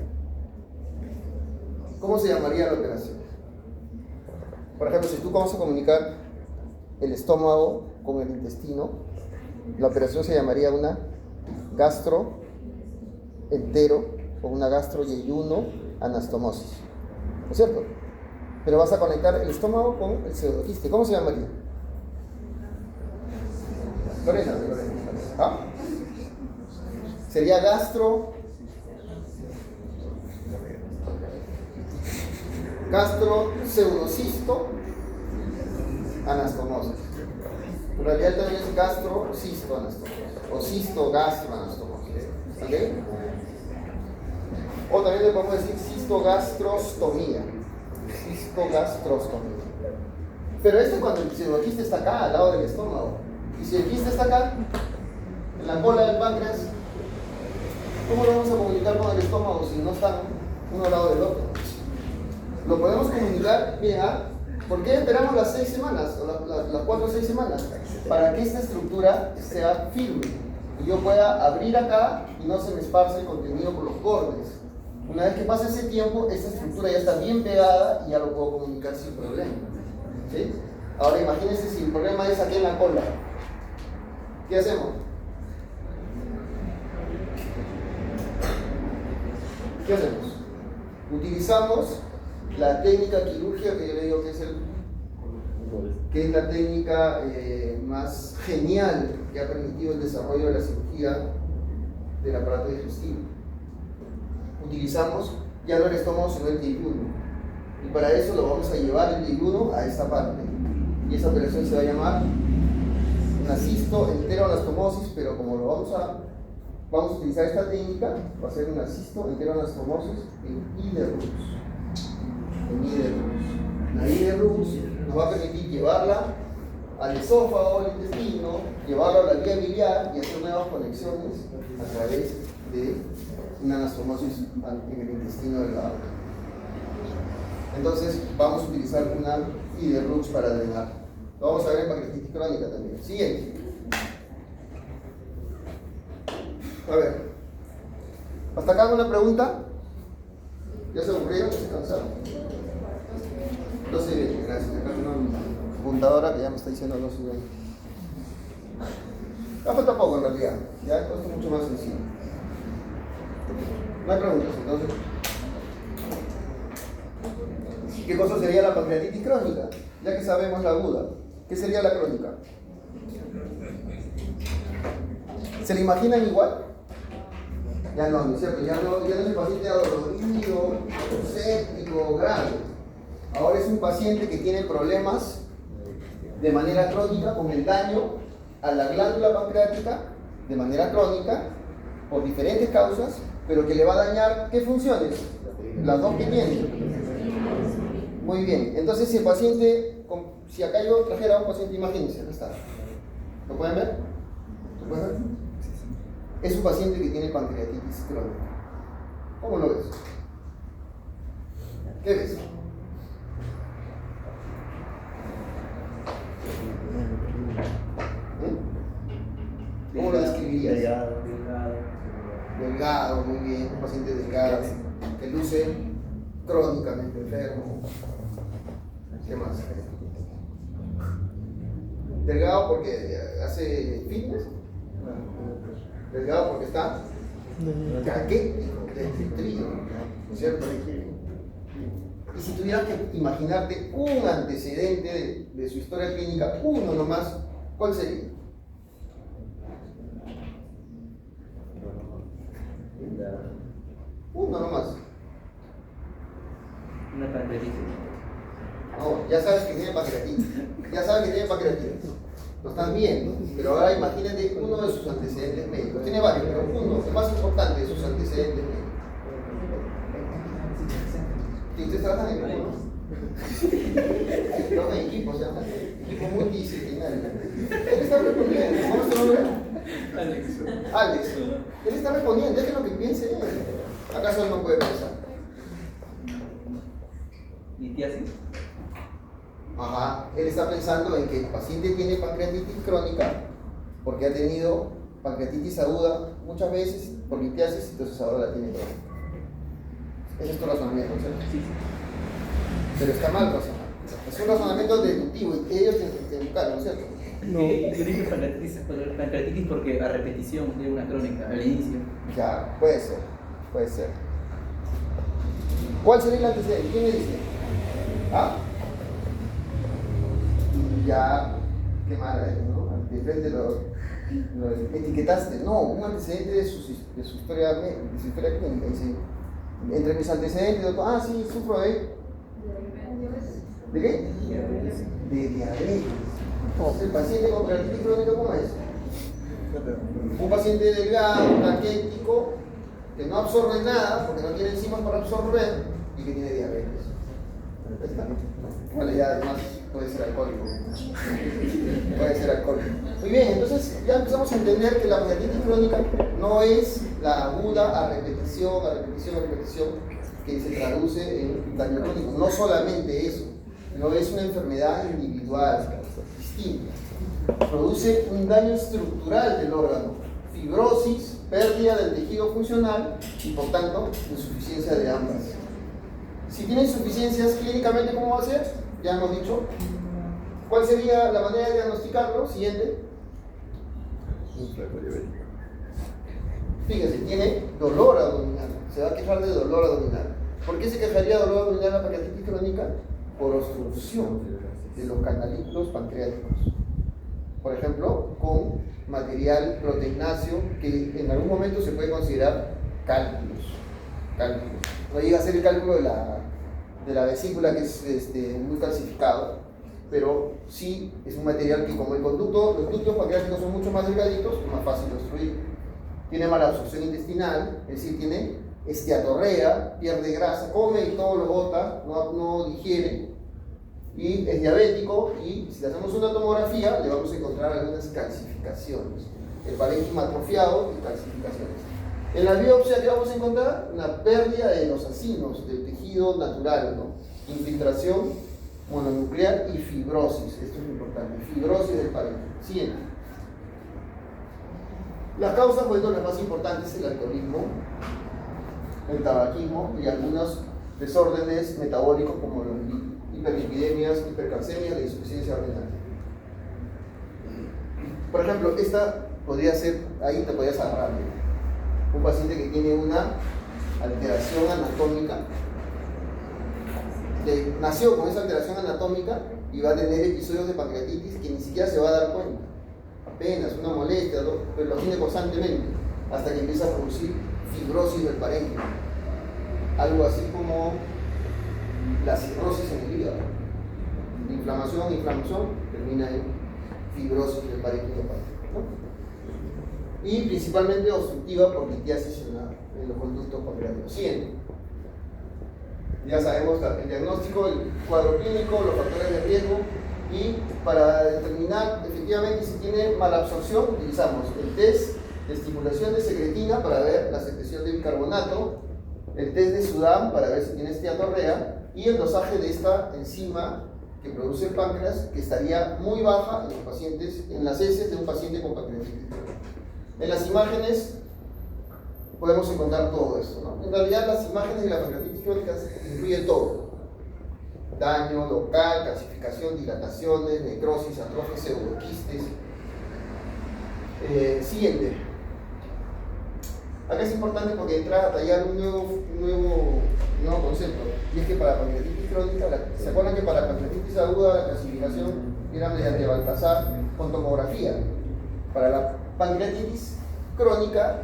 ¿Cómo se llamaría la operación? Por ejemplo, si tú vas a comunicar el estómago con el intestino, la operación se llamaría una gastroentero o una gastroyeyuno anastomosis. ¿No es cierto? Pero vas a conectar el estómago con el pseudoquiste. ¿Cómo se llamaría? Lorena. ¿Ah? Sería gastro-pseudocisto anastomosis. En realidad también es gastro-cisto anastomosis o cisto-gastro-anastomosis. ¿Ok? O también le podemos decir cistogastrostomía. Cistogastrostomía. Pero esto es cuando el pseudoquiste está acá, al lado del estómago. Y si el quiste está acá, en la cola del páncreas, ¿cómo lo vamos a comunicar con el estómago si no están uno al lado del otro? Lo podemos comunicar, mira, ¿por qué esperamos las 6 semanas, o las 4 o 6 semanas? Para que esta estructura sea firme y yo pueda abrir acá y no se me esparce el contenido por los bordes. Una vez que pase ese tiempo, esta estructura ya está bien pegada y ya lo puedo comunicar sin problema. ¿Sí? Ahora imagínense si el problema es aquí en la cola. ¿Qué hacemos? ¿Qué hacemos? Utilizamos la técnica quirúrgica que yo le digo que es la técnica más genial que ha permitido el desarrollo de la cirugía del aparato digestivo. Utilizamos ya no el estómago sino el yeyuno, y para eso lo vamos a llevar el yeyuno a esta parte, y esa operación se va a llamar una cisto-enteroanastomosis, pero como vamos a utilizar esta técnica, va a ser una cisto-enteroanastomosis en Iderus. La Iderus nos va a permitir llevarla al esófago, al intestino, llevarlo a la vía biliar y hacer nuevas conexiones a través de una anastomosis en el intestino delgado. Entonces vamos a utilizar una Iderus para drenar. Lo vamos a ver en pancreatitis crónica también. Siguiente. A ver. ¿Hasta acá alguna pregunta? ¿Ya se aburrieron? ¿Ya se cansaron? No sé bien, gracias. Acá tengo una computadora que ya me está diciendo no sé bien. Ya falta poco en realidad. Ya esto es mucho más sencillo. No hay preguntas, entonces. ¿Qué cosa sería la pancreatitis crónica? Ya que sabemos la aguda. ¿Qué sería la crónica? ¿Se le imaginan igual? Ya no, ¿no es cierto? Ya no es el paciente adolorido, séptico, grave. Ahora es un paciente que tiene problemas de manera crónica con el daño a la glándula pancreática de manera crónica por diferentes causas, pero que le va a dañar ¿qué funciones? Las dos que tiene. Muy bien, entonces si el paciente, si acá yo trajera a un paciente, imagínense, acá está. ¿Lo pueden ver? ¿Lo pueden ver? es un paciente que tiene pancreatitis crónica. ¿Cómo lo ves? ¿Qué ves? ¿Cómo lo describirías? Delgado, muy bien, un paciente delgado, que luce crónicamente enfermo. ¿Qué más? Delgado porque hace fitness. Delgado porque está caquético, desnutrido, ¿no es cierto? Y si tuvieras que imaginarte un antecedente de su historia clínica, uno nomás, ¿cuál sería? Uno nomás. Una pancreatitis. No, ya sabes que tiene pancreatitis. Ya sabes que tiene pancreatitis. Lo están viendo, pero ahora imagínate uno de sus antecedentes médicos. Tiene varios, pero uno, el más importante de sus antecedentes médicos. ¿Y ustedes trabajan en equipo, no? Trabajan en equipo, o sea, equipo multidisciplinario. Él está respondiendo. ¿Cómo es tu nombre? Alex. Alex. Él está respondiendo, déjenlo que piense él. ¿Acaso él no puede pensar? ¿Litiasis? Ajá, él está pensando en que el paciente tiene pancreatitis crónica porque ha tenido pancreatitis aguda muchas veces por litiasis, entonces ahora la tiene crónica. Ese es tu razonamiento, ¿cierto? Sí. Pero está mal razonado. Es un razonamiento deductivo y ellos te educaron, ¿no es cierto? No. Yo dije pancreatitis porque a repetición de una crónica al inicio. Ya, puede ser, puede ser. ¿Cuál sería el antecedente? ¿Quién me dice? ¿Ah? Ya, qué mala es, ¿no? De frente lo etiquetaste. No, un antecedente de su historia clínica. Dice, entre mis antecedentes, doctor, sí, sufro de... ¿De qué? De diabetes. El paciente con pancreatitis crónica, ¿cómo es? Un paciente delgado, caquético, que no absorbe nada porque no tiene enzimas para absorber y que tiene diabetes. Bueno, ya además puede ser alcohólico. Puede ser alcohólico. Muy bien, entonces ya empezamos a entender que la pancreatitis crónica no es la aguda a repetición, que se traduce en daño crónico. No solamente eso, no es una enfermedad individual, distinta. Produce un daño estructural del órgano, fibrosis, pérdida del tejido funcional y por tanto insuficiencia de ambas. Si tiene insuficiencias clínicamente, ¿cómo va a ser? Ya hemos dicho. ¿Cuál sería la manera de diagnosticarlo? Siguiente. Fíjese, tiene dolor abdominal. Se va a quejar de dolor abdominal. ¿Por qué se quejaría de dolor abdominal la pancreatitis crónica? Por obstrucción de los canalitos pancreáticos. Por ejemplo, con material proteináceo que en algún momento se puede considerar cálculos. No llega a ser el cálculo de la vesícula, que es muy calcificado, pero sí es un material que, como los ductos pancreáticos son mucho más delgaditos, es más fácil de obstruir. Tiene mala absorción intestinal, es decir, tiene esteatorrea, pierde grasa, come y todo lo bota, no digiere, y es diabético, y si le hacemos una tomografía le vamos a encontrar algunas calcificaciones, el parénquima atrofiado y calcificaciones. En la biopsia, ¿qué vamos a encontrar? Una pérdida de los acinos, del tejido natural, ¿no? Infiltración mononuclear y fibrosis. Esto es importante, fibrosis del parénquima. Siguiente. Las causas, bueno, las más importantes, el alcoholismo, el tabaquismo y algunos desórdenes metabólicos como las hiperlipidemias, hipercalcemias, la insuficiencia renal. Por ejemplo, esta podría ser, ahí te podrías agarrar, ¿no? Un paciente que tiene una alteración anatómica, que nació con esa alteración anatómica y va a tener episodios de pancreatitis que ni siquiera se va a dar cuenta. Apenas una molestia, pero lo tiene constantemente hasta que empieza a producir fibrosis del parénquima. Algo así como la cirrosis en el hígado. Inflamación, termina en fibrosis del parénquima, ¿no? Y principalmente obstructiva por litiasis en los conductos pancreáticos. Siguiente. Ya sabemos el diagnóstico, el cuadro clínico, los factores de riesgo, y para determinar efectivamente si tiene malabsorción utilizamos el test estimulación de secretina para ver la secreción de bicarbonato, el test de Sudam para ver si tiene esteatorrea y el dosaje de esta enzima que produce el páncreas, que estaría muy baja en los pacientes, en las heces de un paciente con pancreatitis. En las imágenes podemos encontrar todo esto, ¿no? En realidad las imágenes de la pancreatitis crónica incluyen todo: daño local, calcificación, dilataciones, necrosis, atrofias, pseudoquistes. Siguiente. Acá es importante porque entra a tallar un nuevo concepto, y es que para pancreatitis crónica, ¿se acuerdan que para pancreatitis aguda la clasificación era mediante Baltasar con tomografía? Para la pancreatitis crónica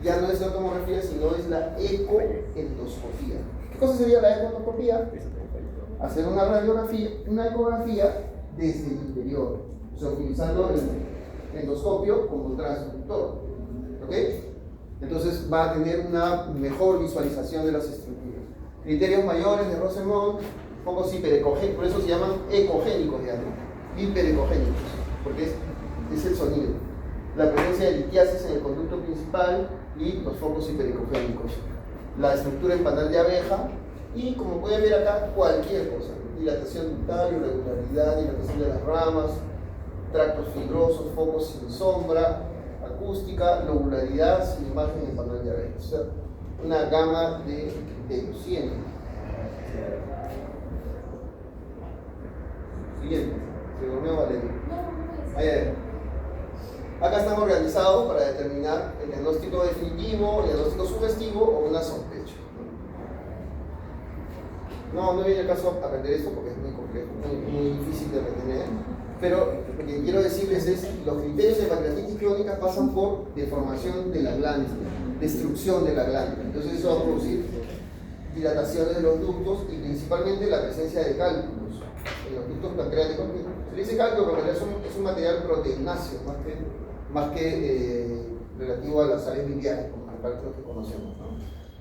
ya no es la tomografía, sino es la ecoendoscopía. ¿Qué cosa sería la ecoendoscopía? Hacer una radiografía, una ecografía desde el interior, o sea, utilizando el endoscopio como transductor. ¿Ok? Entonces va a tener una mejor visualización de las estructuras. Criterios mayores de Rosemont, pocos hiperecogénicos, por eso se llaman ecogénicos ya, ¿no? Hiperecogénicos, porque es el sonido. La presencia de litiasis en el conducto principal y los focos hiperecogénicos. La estructura en panal de abeja y, como pueden ver acá, cualquier cosa. Dilatación ductal, irregularidad, dilatación de las ramas, tractos fibrosos, focos sin sombra, acústica, lobularidad sin imagen en panal de abeja. O sea, una gama de criterios. Siguiente. Se durmió Valeria. Acá están organizados para determinar el diagnóstico definitivo, el diagnóstico sugestivo o una sospecha. No viene el caso a aprender esto porque es muy complejo, muy difícil de retener. Pero lo que quiero decirles es que los criterios de pancreatitis crónica pasan por deformación de la glándula, destrucción de la glándula. Entonces eso va a producir dilataciones de los ductos y principalmente la presencia de cálculos en los ductos pancreáticos. Se le dice cálculo porque es un material proteináceo más que relativo a las sales biliares, como el cálculo que conocemos, ¿no?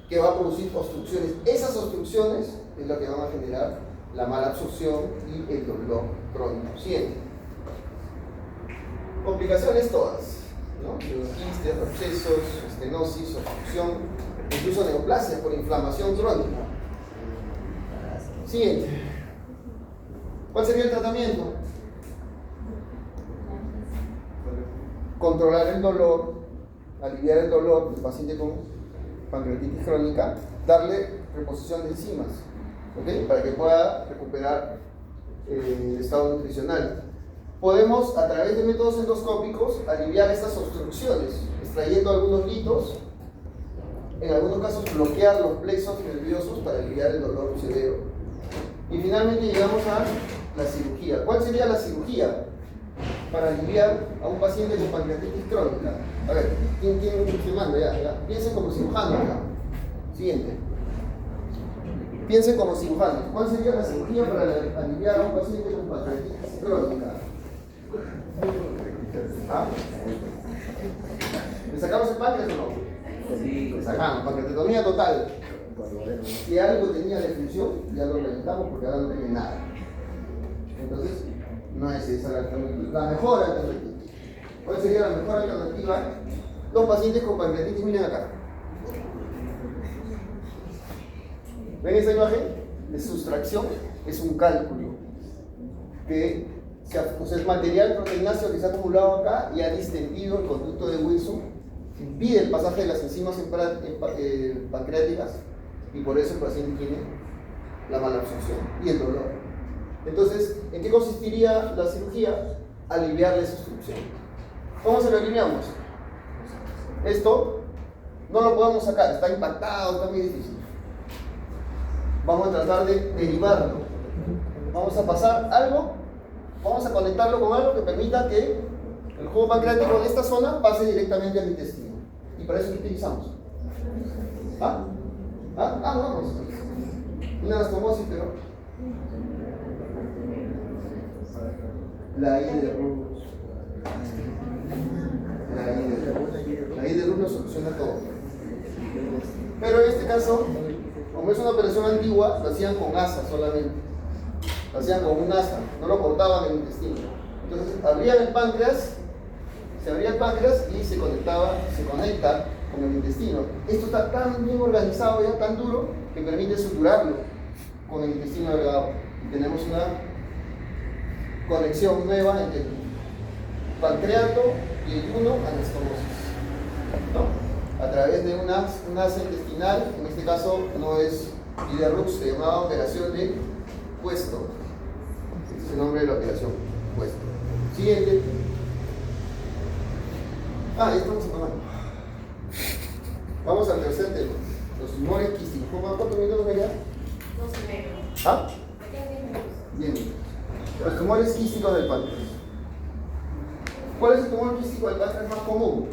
Que va a producir obstrucciones. Esas obstrucciones es lo que van a generar la mala absorción y el dolor crónico. Siguiente. Complicaciones todas, ¿no? Quistes, abscesos, estenosis, obstrucción, incluso neoplasias por inflamación crónica. Siguiente. ¿Cuál sería el tratamiento? Controlar el dolor, aliviar el dolor del paciente con pancreatitis crónica, darle reposición de enzimas, ¿ok? Para que pueda recuperar el estado nutricional. Podemos, a través de métodos endoscópicos, aliviar estas obstrucciones, extrayendo algunos litos, en algunos casos bloquear los plexos nerviosos para aliviar el dolor severo. Y finalmente llegamos a la cirugía. ¿Cuál sería la cirugía para aliviar a un paciente con pancreatitis crónica? A ver, ¿quién manda? Ya. Piensen como cirujano acá. Siguiente. Piensen como cirujano. ¿Cuál sería la cirugía para aliviar a un paciente con pancreatitis crónica? ¿Ah? ¿Le sacamos el páncreas o no? Sí. Le sacamos, pancreatectomía total. Si algo tenía de función, ya lo reventamos porque ahora no tiene nada. Entonces, no es esa la mejor alternativa. ¿Cuál sería la mejor alternativa? Los pacientes con pancreatitis, miren acá. ¿Ven esa imagen? De sustracción, es un cálculo que es material proteináceo que se ha acumulado acá y ha distendido el conducto de Wilson, impide el pasaje de las enzimas pancreáticas y por eso el paciente tiene la mala absorción y el dolor. Entonces, ¿en qué consistiría la cirugía? Aliviar esa obstrucción. ¿Cómo se lo aliviamos? Esto no lo podemos sacar, está impactado, está muy difícil. Vamos a tratar de derivarlo. Vamos a pasar algo, vamos a conectarlo con algo que permita que el jugo pancreático de esta zona pase directamente al intestino. ¿Y para eso qué utilizamos? Vamos. Una anastomosis, pero la I de Rubens. La I de Rubens soluciona todo. Pero en este caso, como es una operación antigua, lo hacían con asa solamente. Lo hacían con un asa, no lo cortaban en el intestino. Entonces, abrían el páncreas, Se abría el páncreas y se conecta con el intestino. Esto está tan bien organizado, ya tan duro, que permite suturarlo con el intestino delgado. Y tenemos una conexión nueva entre el pancreato y el yuno anastomosis, ¿no? A través de una asa intestinal, en este caso no es Iderrux, se llamaba operación de puesto. Este es el nombre de la operación, puesto. Siguiente. Ya estamos acabando. Vamos al tercer tema. Los tumores quísticos. ¿Cuántos minutos me quedan? 2,5. ¿Ah? Me quedan 10 minutos. Bien. Los tumores quísticos del páncreas. ¿Cuál es el tumor quístico del páncreas más común?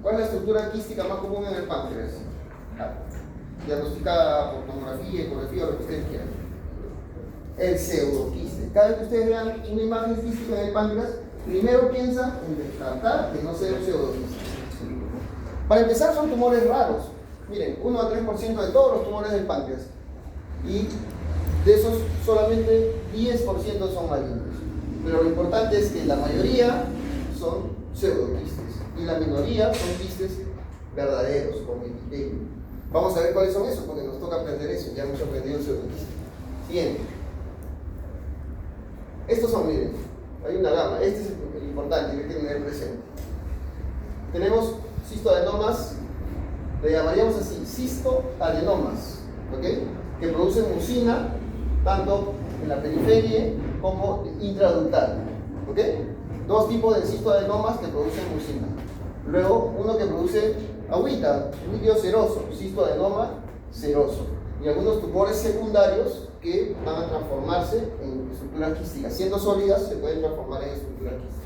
¿Cuál es la estructura quística más común en el páncreas? Diagnosticada por tomografía, ecografía o lo que ustedes quieran. El pseudoquiste. Cada vez que ustedes vean una imagen quística en el páncreas, primero piensa en descartar que no sea un pseudoquiste. Para empezar, son tumores raros. Miren, 1 a 3% de todos los tumores del páncreas. Y de esos, solamente 10% son malignos. Pero lo importante es que la mayoría son pseudoquistes y la minoría son quistes verdaderos, como epitelio. Vamos a ver cuáles son esos, porque nos toca aprender eso. Ya hemos aprendido el pseudoquiste. Siguiente. Estos son, miren, hay una gama. Este es el importante, que hay que tener presente. Tenemos cistoadenomas, le llamaríamos así, cistoadenomas, ¿ok? Que producen mucina, tanto en la periferia como intraductal, ¿ok? Dos tipos de cistoadenomas que producen mucina. Luego, uno que produce agüita, líquido seroso, cistoadenoma seroso. Y algunos tumores secundarios que van a transformarse en estructuras quísticas. Siendo sólidas, se pueden transformar en estructuras quísticas.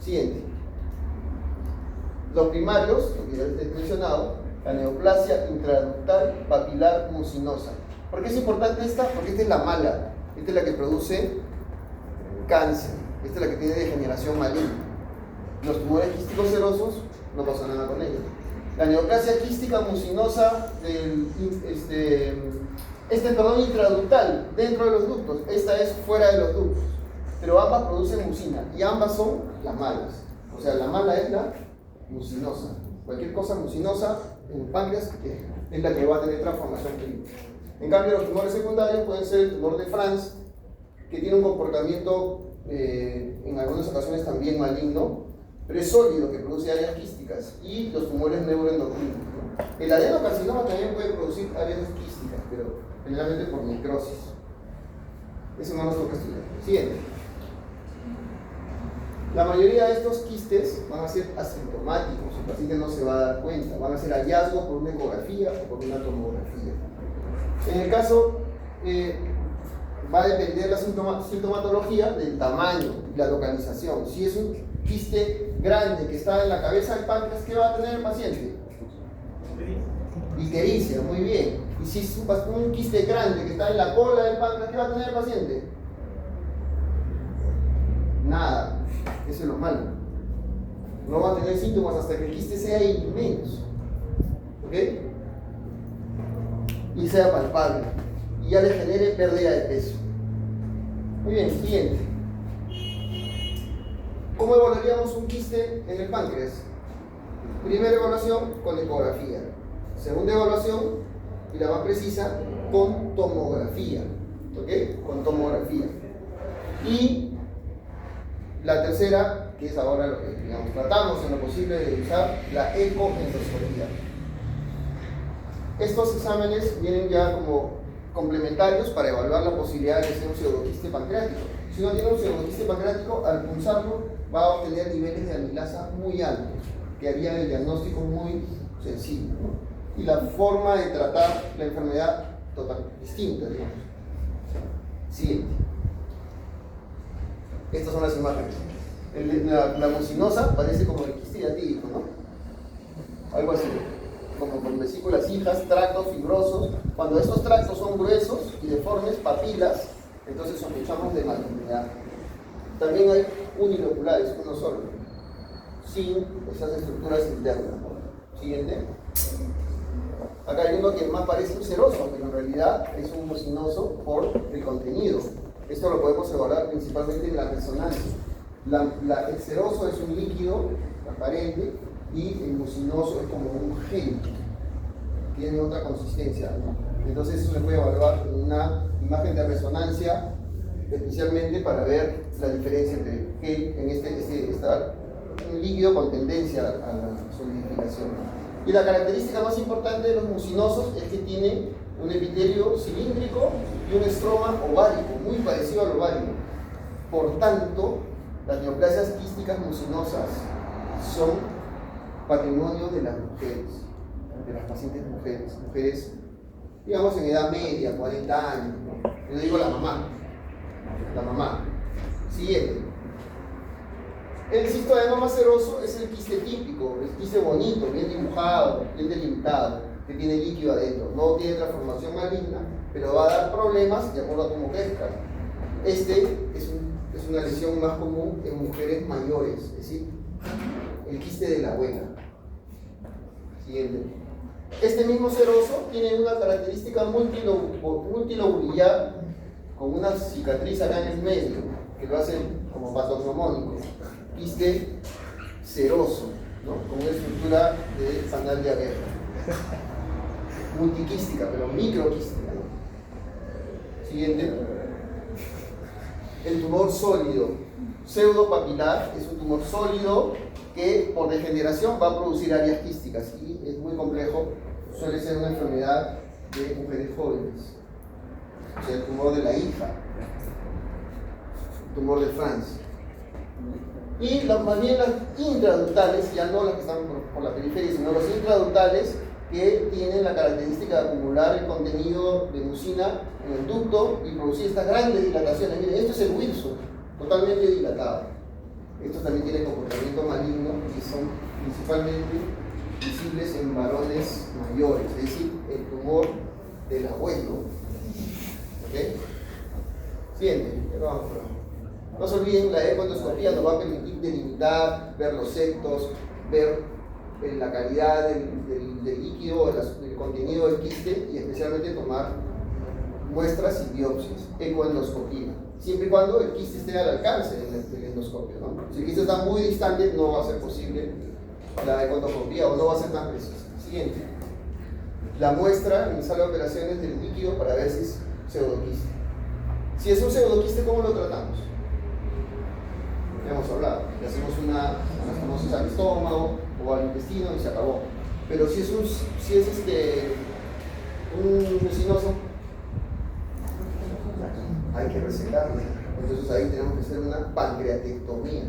Siguiente. Los primarios, lo que ya les he mencionado, la neoplasia intraductal papilar mucinosa. ¿Por qué es importante esta? Porque esta es la mala. Esta es la que produce cáncer. Esta es la que tiene degeneración maligna. Los tumores quísticos serosos no pasa nada con ellos. La neoplasia quística mucinosa intraductal, dentro de los ductos. Esta es fuera de los ductos. Pero ambas producen mucina y ambas son las malas. O sea, la mala es la mucinosa. Cualquier cosa mucinosa en el páncreas es la que va a tener transformación clínica. En cambio, los tumores secundarios pueden ser el tumor de Franz, que tiene un comportamiento en algunas ocasiones también maligno, pero es sólido, que produce áreas quísticas, y los tumores neuroendocrinos, ¿no? El adenocarcinoma también puede producir áreas quísticas, pero generalmente por necrosis. Eso no nos toca estudiar. Siguiente. La mayoría de estos quistes van a ser asintomáticos, el paciente no se va a dar cuenta, van a ser hallazgos por una ecografía o por una tomografía. En el caso, va a depender la sintomatología del tamaño y la localización. Si es un quiste grande que está en la cabeza del páncreas, ¿qué va a tener el paciente? Ictericia, muy bien. Y si es un quiste grande que está en la cola del páncreas, ¿qué va a tener el paciente? Nada. Eso es lo malo. No va a tener síntomas hasta que el quiste sea inmenso. ¿Ok? Y sea palpable. Y ya le genere pérdida de peso. Muy bien, siguiente. ¿Cómo evaluaríamos un quiste en el páncreas? Primera evaluación con ecografía. Segunda evaluación, y la más precisa, con tomografía. ¿Ok? Con tomografía. Y la tercera, que es ahora lo que digamos, tratamos en lo posible de usar, la ecoendoscopía. Estos exámenes vienen ya como complementarios para evaluar la posibilidad de que sea un pseudoquiste pancreático. Si uno tiene un pseudoquiste pancreático, al pulsarlo va a obtener niveles de amilasa muy altos, que harían el diagnóstico muy sencillo, ¿no? Y la forma de tratar la enfermedad totalmente distinta, digamos. Siguiente. Estas son las imágenes. La mucinosa parece como el quiste hiatídico, ¿no? Algo así, como con vesículas hijas, tractos fibrosos. Cuando estos tractos son gruesos y deformes, papilas, entonces sospechamos de malignidad. También hay uniloculares, uno solo, sin esas estructuras internas. Siguiente. Acá hay uno que más parece un seroso, pero en realidad es un mucinoso por el contenido. Esto lo podemos evaluar principalmente en la resonancia. El seroso es un líquido transparente y el mucinoso es como un gel, tiene otra consistencia, ¿no? Entonces eso se puede evaluar en una imagen de resonancia, especialmente para ver la diferencia entre gel en está un líquido con tendencia a la solidificación. Y la característica más importante de los mucinosos es que tiene un epitelio cilíndrico y un estroma ovárico, muy parecido al ovario. Por tanto, las neoplasias quísticas mucinosas son patrimonio de las mujeres, de las pacientes mujeres, digamos en edad media, 40 años, ¿no? Yo digo la mamá. Siguiente. El cistoadenoma seroso es el quiste típico, el quiste bonito, bien dibujado, bien delimitado, que tiene líquido adentro. No tiene transformación maligna, pero va a dar problemas de acuerdo a cómo crezca. Este es una lesión más común en mujeres mayores, es decir, el quiste de la abuela. Siguiente. Este mismo seroso tiene una característica multilobular con una cicatriz acá en el medio, que lo hace como patognomónico. Quiste seroso, ¿no? Con una estructura de panal de abeja. Multiquística, pero microquística, ¿no? Siguiente. El tumor sólido. Pseudopapilar es un tumor sólido que por degeneración va a producir áreas quísticas y es muy complejo, suele ser una enfermedad de mujeres jóvenes. O sea, el tumor de la hija, el tumor de Franz. Y más bien las intraductales, ya no las que están por la periferia, sino los intraductales que tienen la característica de acumular el contenido de mucina en el ducto y producir estas grandes dilataciones. Miren, esto es el Wilson, totalmente dilatado. Estos también tienen comportamiento maligno y son principalmente visibles en varones mayores, es decir, el tumor del abuelo. ¿Ok? Siguiente, vamos por ahí. No se olviden, la ecoendoscopía nos va a permitir delimitar, ver los septos, ver la calidad del líquido, del contenido del quiste y especialmente tomar muestras y biopsias. Ecoendoscopía. Siempre y cuando el quiste esté al alcance del endoscopio, ¿no? Si el quiste está muy distante, no va a ser posible la ecoendoscopía o no va a ser tan precisa. Siguiente. La muestra en sala de operaciones del líquido para ver si es pseudoquiste. Si es un pseudoquiste, ¿cómo lo tratamos? Ya hemos hablado. Le hacemos una anastomosis al estómago o al intestino y se acabó. Pero si es un mucinoso, hay que resecarlo. Entonces ahí tenemos que hacer una pancreatectomía.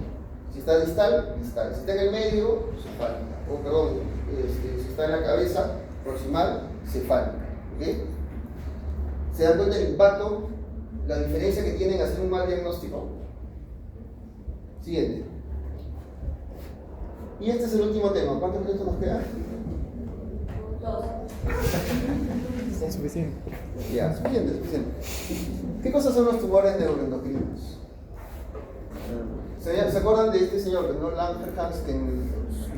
Si está distal, distal. Si está en el medio, cefálica. O perdón, si está en la cabeza, proximal, cefálica. ¿Okay? ¿Se dan cuenta del impacto, la diferencia que tienen hacer un mal diagnóstico? Siguiente. Y este es el último tema. ¿Cuántos minutos nos quedan? 2. Es suficiente. Ya, suficiente. ¿Qué cosas son los tumores neuroendocrinos? ¿Se acuerdan de este señor, de Noel Langerhans, que en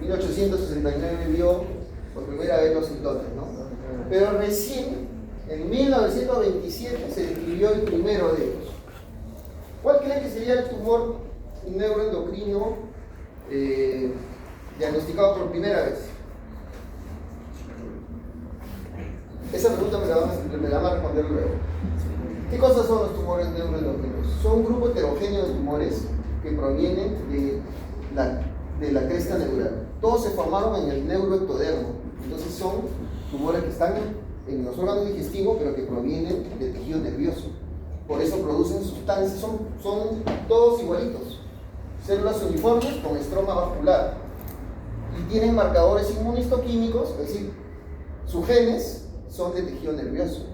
1869 vio por primera vez los citones, ¿no? Pero recién, en 1927, se describió el primero de ellos. ¿Cuál creen que sería el tumor neuroendocrino diagnosticado por primera vez? Esa pregunta me la van a responder luego. ¿Qué cosas son los tumores neuroendocrinos? Son un grupo heterogéneo de tumores que provienen de la cresta neural. Todos se formaron en el neuroectodermo. Entonces son tumores que están en los órganos digestivos, pero que provienen del tejido nervioso. Por eso producen sustancias, son todos igualitos. Células uniformes con estroma vascular. Y tienen marcadores inmunistoquímicos, es decir, sus genes son de tejido nervioso.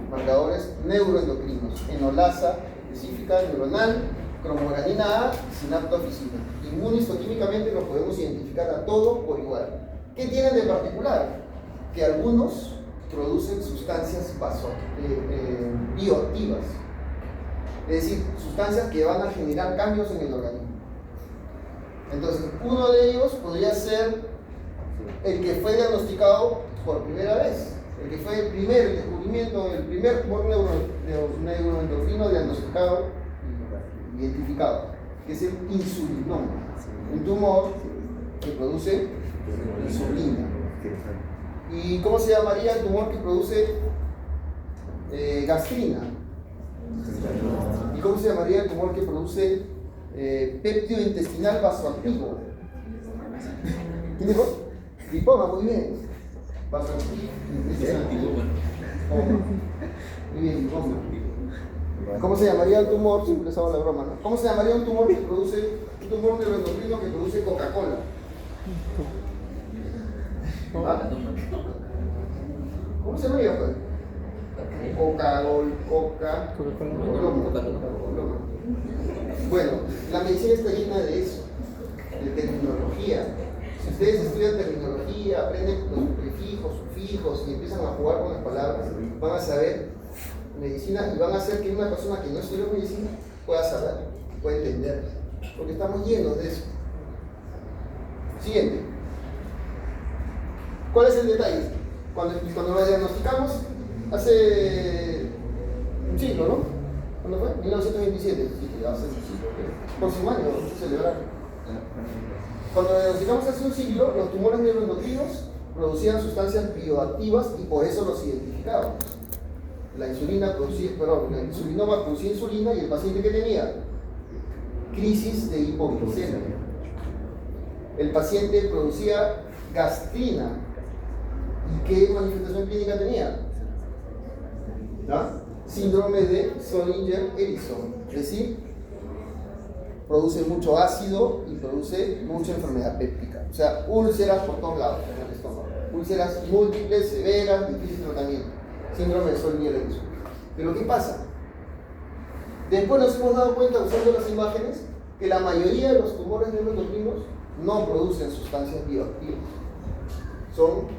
Marcadores neuroendocrinos, enolasa específica neuronal, cromogranina A, sinaptoficina. Inmunistoquímicamente los podemos identificar a todos por igual. ¿Qué tienen de particular? Que algunos producen sustancias bioactivas, es decir, sustancias que van a generar cambios en el organismo. Entonces, uno de ellos podría ser el que fue diagnosticado por primera vez, el que fue el descubrimiento, el primer tumor neuroendocrino diagnosticado y identificado. que es el insulinoma. Un tumor que produce insulina. ¿Y cómo se llamaría el tumor que produce gastrina? ¿Y cómo se llamaría el tumor que produce péptido intestinal vasoactivo? ¿Quién dijo? Lipoma, muy bien. Vasoactivo. Muy bien, lipoma. ¿Cómo se llamaría el tumor? Siempre les hago la broma, ¿no? ¿Cómo se llamaría un tumor que produce, un tumor neuroendocrino que produce Coca-Cola? ¿Ah? ¿Cómo se llamaría, pues? Coca-Cola. Bueno, la medicina está llena de eso, de terminología. Si ustedes estudian terminología, aprenden los prefijos, sufijos y empiezan a jugar con las palabras, van a saber medicina y van a hacer que una persona que no estudió medicina pueda saber, pueda entender, porque estamos llenos de eso. Siguiente. ¿Cuál es el detalle? Cuando lo diagnosticamos hace un siglo, ¿no? ¿Cuándo fue? 1927. Sí, hace un siglo. Próximo año, vamos a celebrar. Cuando lo diagnosticamos hace un siglo, los tumores neuroendocrinos producían sustancias bioactivas y por eso los identificábamos. La insulinoma producía insulina y el paciente que tenía crisis de hipoglucemia. El paciente producía gastrina. ¿Y qué manifestación clínica tenía? ¿Ah? Síndrome de Zollinger-Ellison, es decir, produce mucho ácido y produce mucha enfermedad péptica, o sea, úlceras por todos lados en el estómago, úlceras múltiples, severas, difícil tratamiento, síndrome de Zollinger-Ellison. Pero ¿qué pasa? Después nos hemos dado cuenta, usando las imágenes, que la mayoría de los tumores neuroendocrinos no producen sustancias bioactivas, son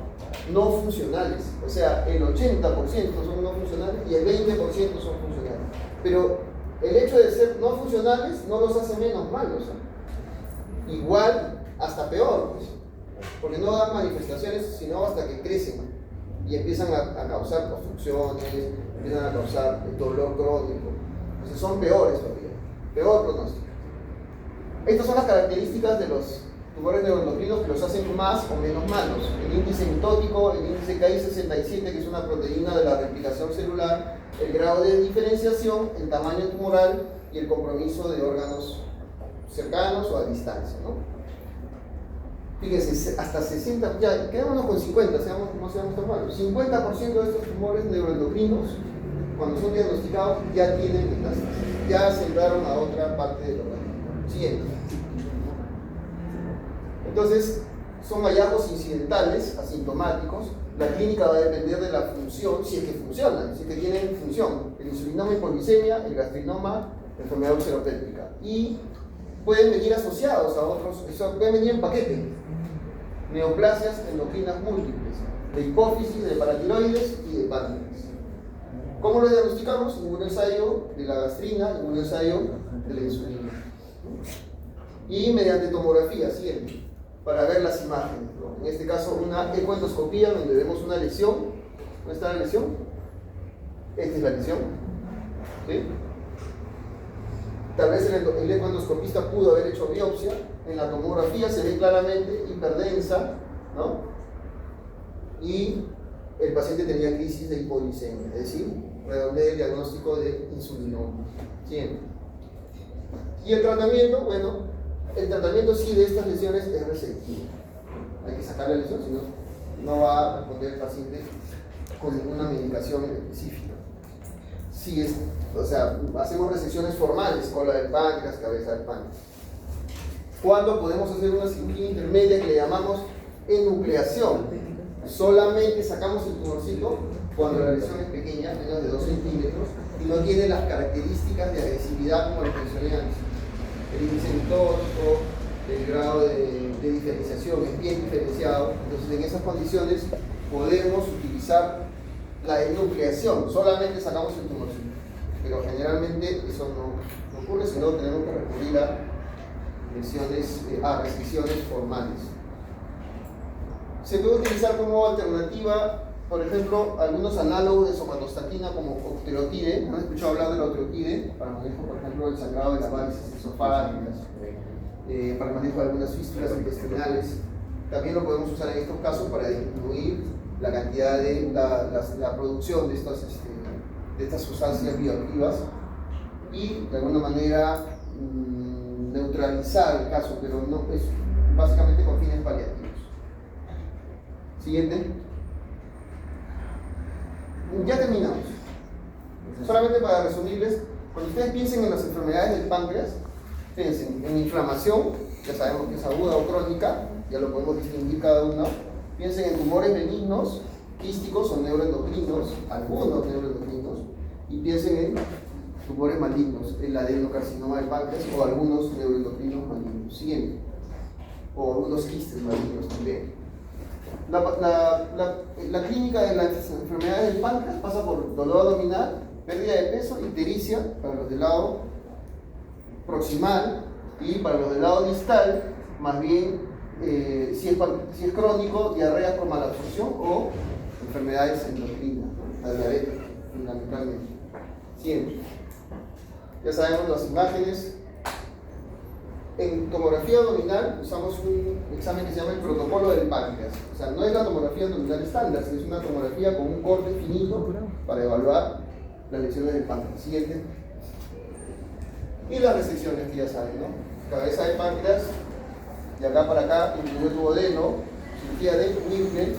no funcionales, o sea, el 80% son no funcionales y el 20% son funcionales. Pero el hecho de ser no funcionales no los hace menos malos, ¿eh? Igual, hasta peor, pues, porque no dan manifestaciones sino hasta que crecen y empiezan a causar obstrucciones, empiezan a causar dolor crónico. Entonces son peores todavía, peor pronóstico. Estas son las características de los tumores neuroendocrinos que los hacen más o menos malos. El índice mitótico, el índice Ki67, que es una proteína de la replicación celular, el grado de diferenciación, el tamaño tumoral y el compromiso de órganos cercanos o a distancia, ¿no? Fíjense, hasta 60, ya quedémonos con 50, no seamos tan malos. 50% de estos tumores neuroendocrinos, cuando son diagnosticados, ya tienen metástasis, ya se entraron a otra parte del organismo. Siguiente. Entonces, son hallazgos incidentales, asintomáticos. La clínica va a depender de la función, si es que funcionan, si es que tienen función. El insulinoma hipoglicemia, el gastrinoma, la enfermedad ulceropéptica. Y pueden venir asociados a otros, pueden venir en paquete. Neoplasias endocrinas múltiples, de hipófisis, de paratiroides y de páncreas. ¿Cómo lo diagnosticamos? Un ensayo de la gastrina y un ensayo de la insulina. Y mediante tomografía, siempre, para ver las imágenes, ¿no? En este caso, una ecoendoscopía donde vemos una lesión. ¿Dónde está la lesión? Esta es la lesión. ¿Sí? Tal vez el ecoendoscopista pudo haber hecho biopsia. En la tomografía se ve claramente hiperdensa, ¿no? Y el paciente tenía crisis de hipoglicemia, es decir, redondea el diagnóstico de insulinoma. ¿Sí? Y el tratamiento, bueno, el tratamiento sí de estas lesiones es receptivo. Hay que sacar la lesión, si no, no va a responder el paciente con ninguna medicación específica. Sí es, o sea, hacemos resecciones formales, cola del páncreas, cabeza del páncreas. ¿Cuándo podemos hacer una cirugía intermedia que le llamamos enucleación? Solamente sacamos el tumorcito cuando la lesión es pequeña, menos de 2 centímetros, y no tiene las características de agresividad como lo mencioné antes. El índice mitótico, el grado de diferenciación es bien diferenciado. Entonces, en esas condiciones podemos utilizar la enucleación, solamente sacamos el tumorcito, pero generalmente eso no ocurre, sino tenemos que recurrir a restricciones formales. Se puede utilizar como alternativa por ejemplo, algunos análogos de somatostatina como octreotide. ¿Han escuchado hablar de la octreotide? Para manejo, por ejemplo, del sangrado de las varices esofágicas, para el manejo de algunas fístulas intestinales. También lo podemos usar en estos casos para disminuir la cantidad de la producción de estas sustancias bioactivas y de alguna manera neutralizar el caso, pero no es básicamente con fines paliativos. Siguiente. Ya terminamos. Solamente para resumirles, cuando ustedes piensen en las enfermedades del páncreas, piensen en inflamación, ya sabemos que es aguda o crónica, ya lo podemos distinguir cada uno. Piensen en tumores benignos, quísticos o neuroendocrinos, algunos neuroendocrinos, y piensen en tumores malignos, el adenocarcinoma del páncreas o algunos neuroendocrinos malignos. Siguiente. O algunos quistes malignos también. La clínica de las enfermedades del páncreas pasa por dolor abdominal, pérdida de peso, ictericia para los del lado proximal, y para los del lado distal, más bien, si es crónico, diarrea por malabsorción o enfermedades endocrinas, la diabetes, fundamentalmente. Siempre. Ya sabemos las imágenes. En tomografía abdominal usamos un examen que se llama el protocolo del páncreas. O sea, no es la tomografía abdominal estándar, es una tomografía con un corte finito para evaluar las lesiones del páncreas. Siguiente. Y las resecciones que ya saben, ¿no? Cabeza de páncreas, de acá para acá, incluido duodeno, cirugía de Wilmer,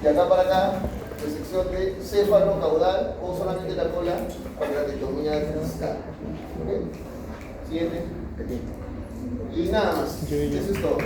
de acá para acá, resección de céfalo, caudal o solamente la cola para la tectomía distal. ¿Okay? Siguiente. Y nada más. Eso es todo.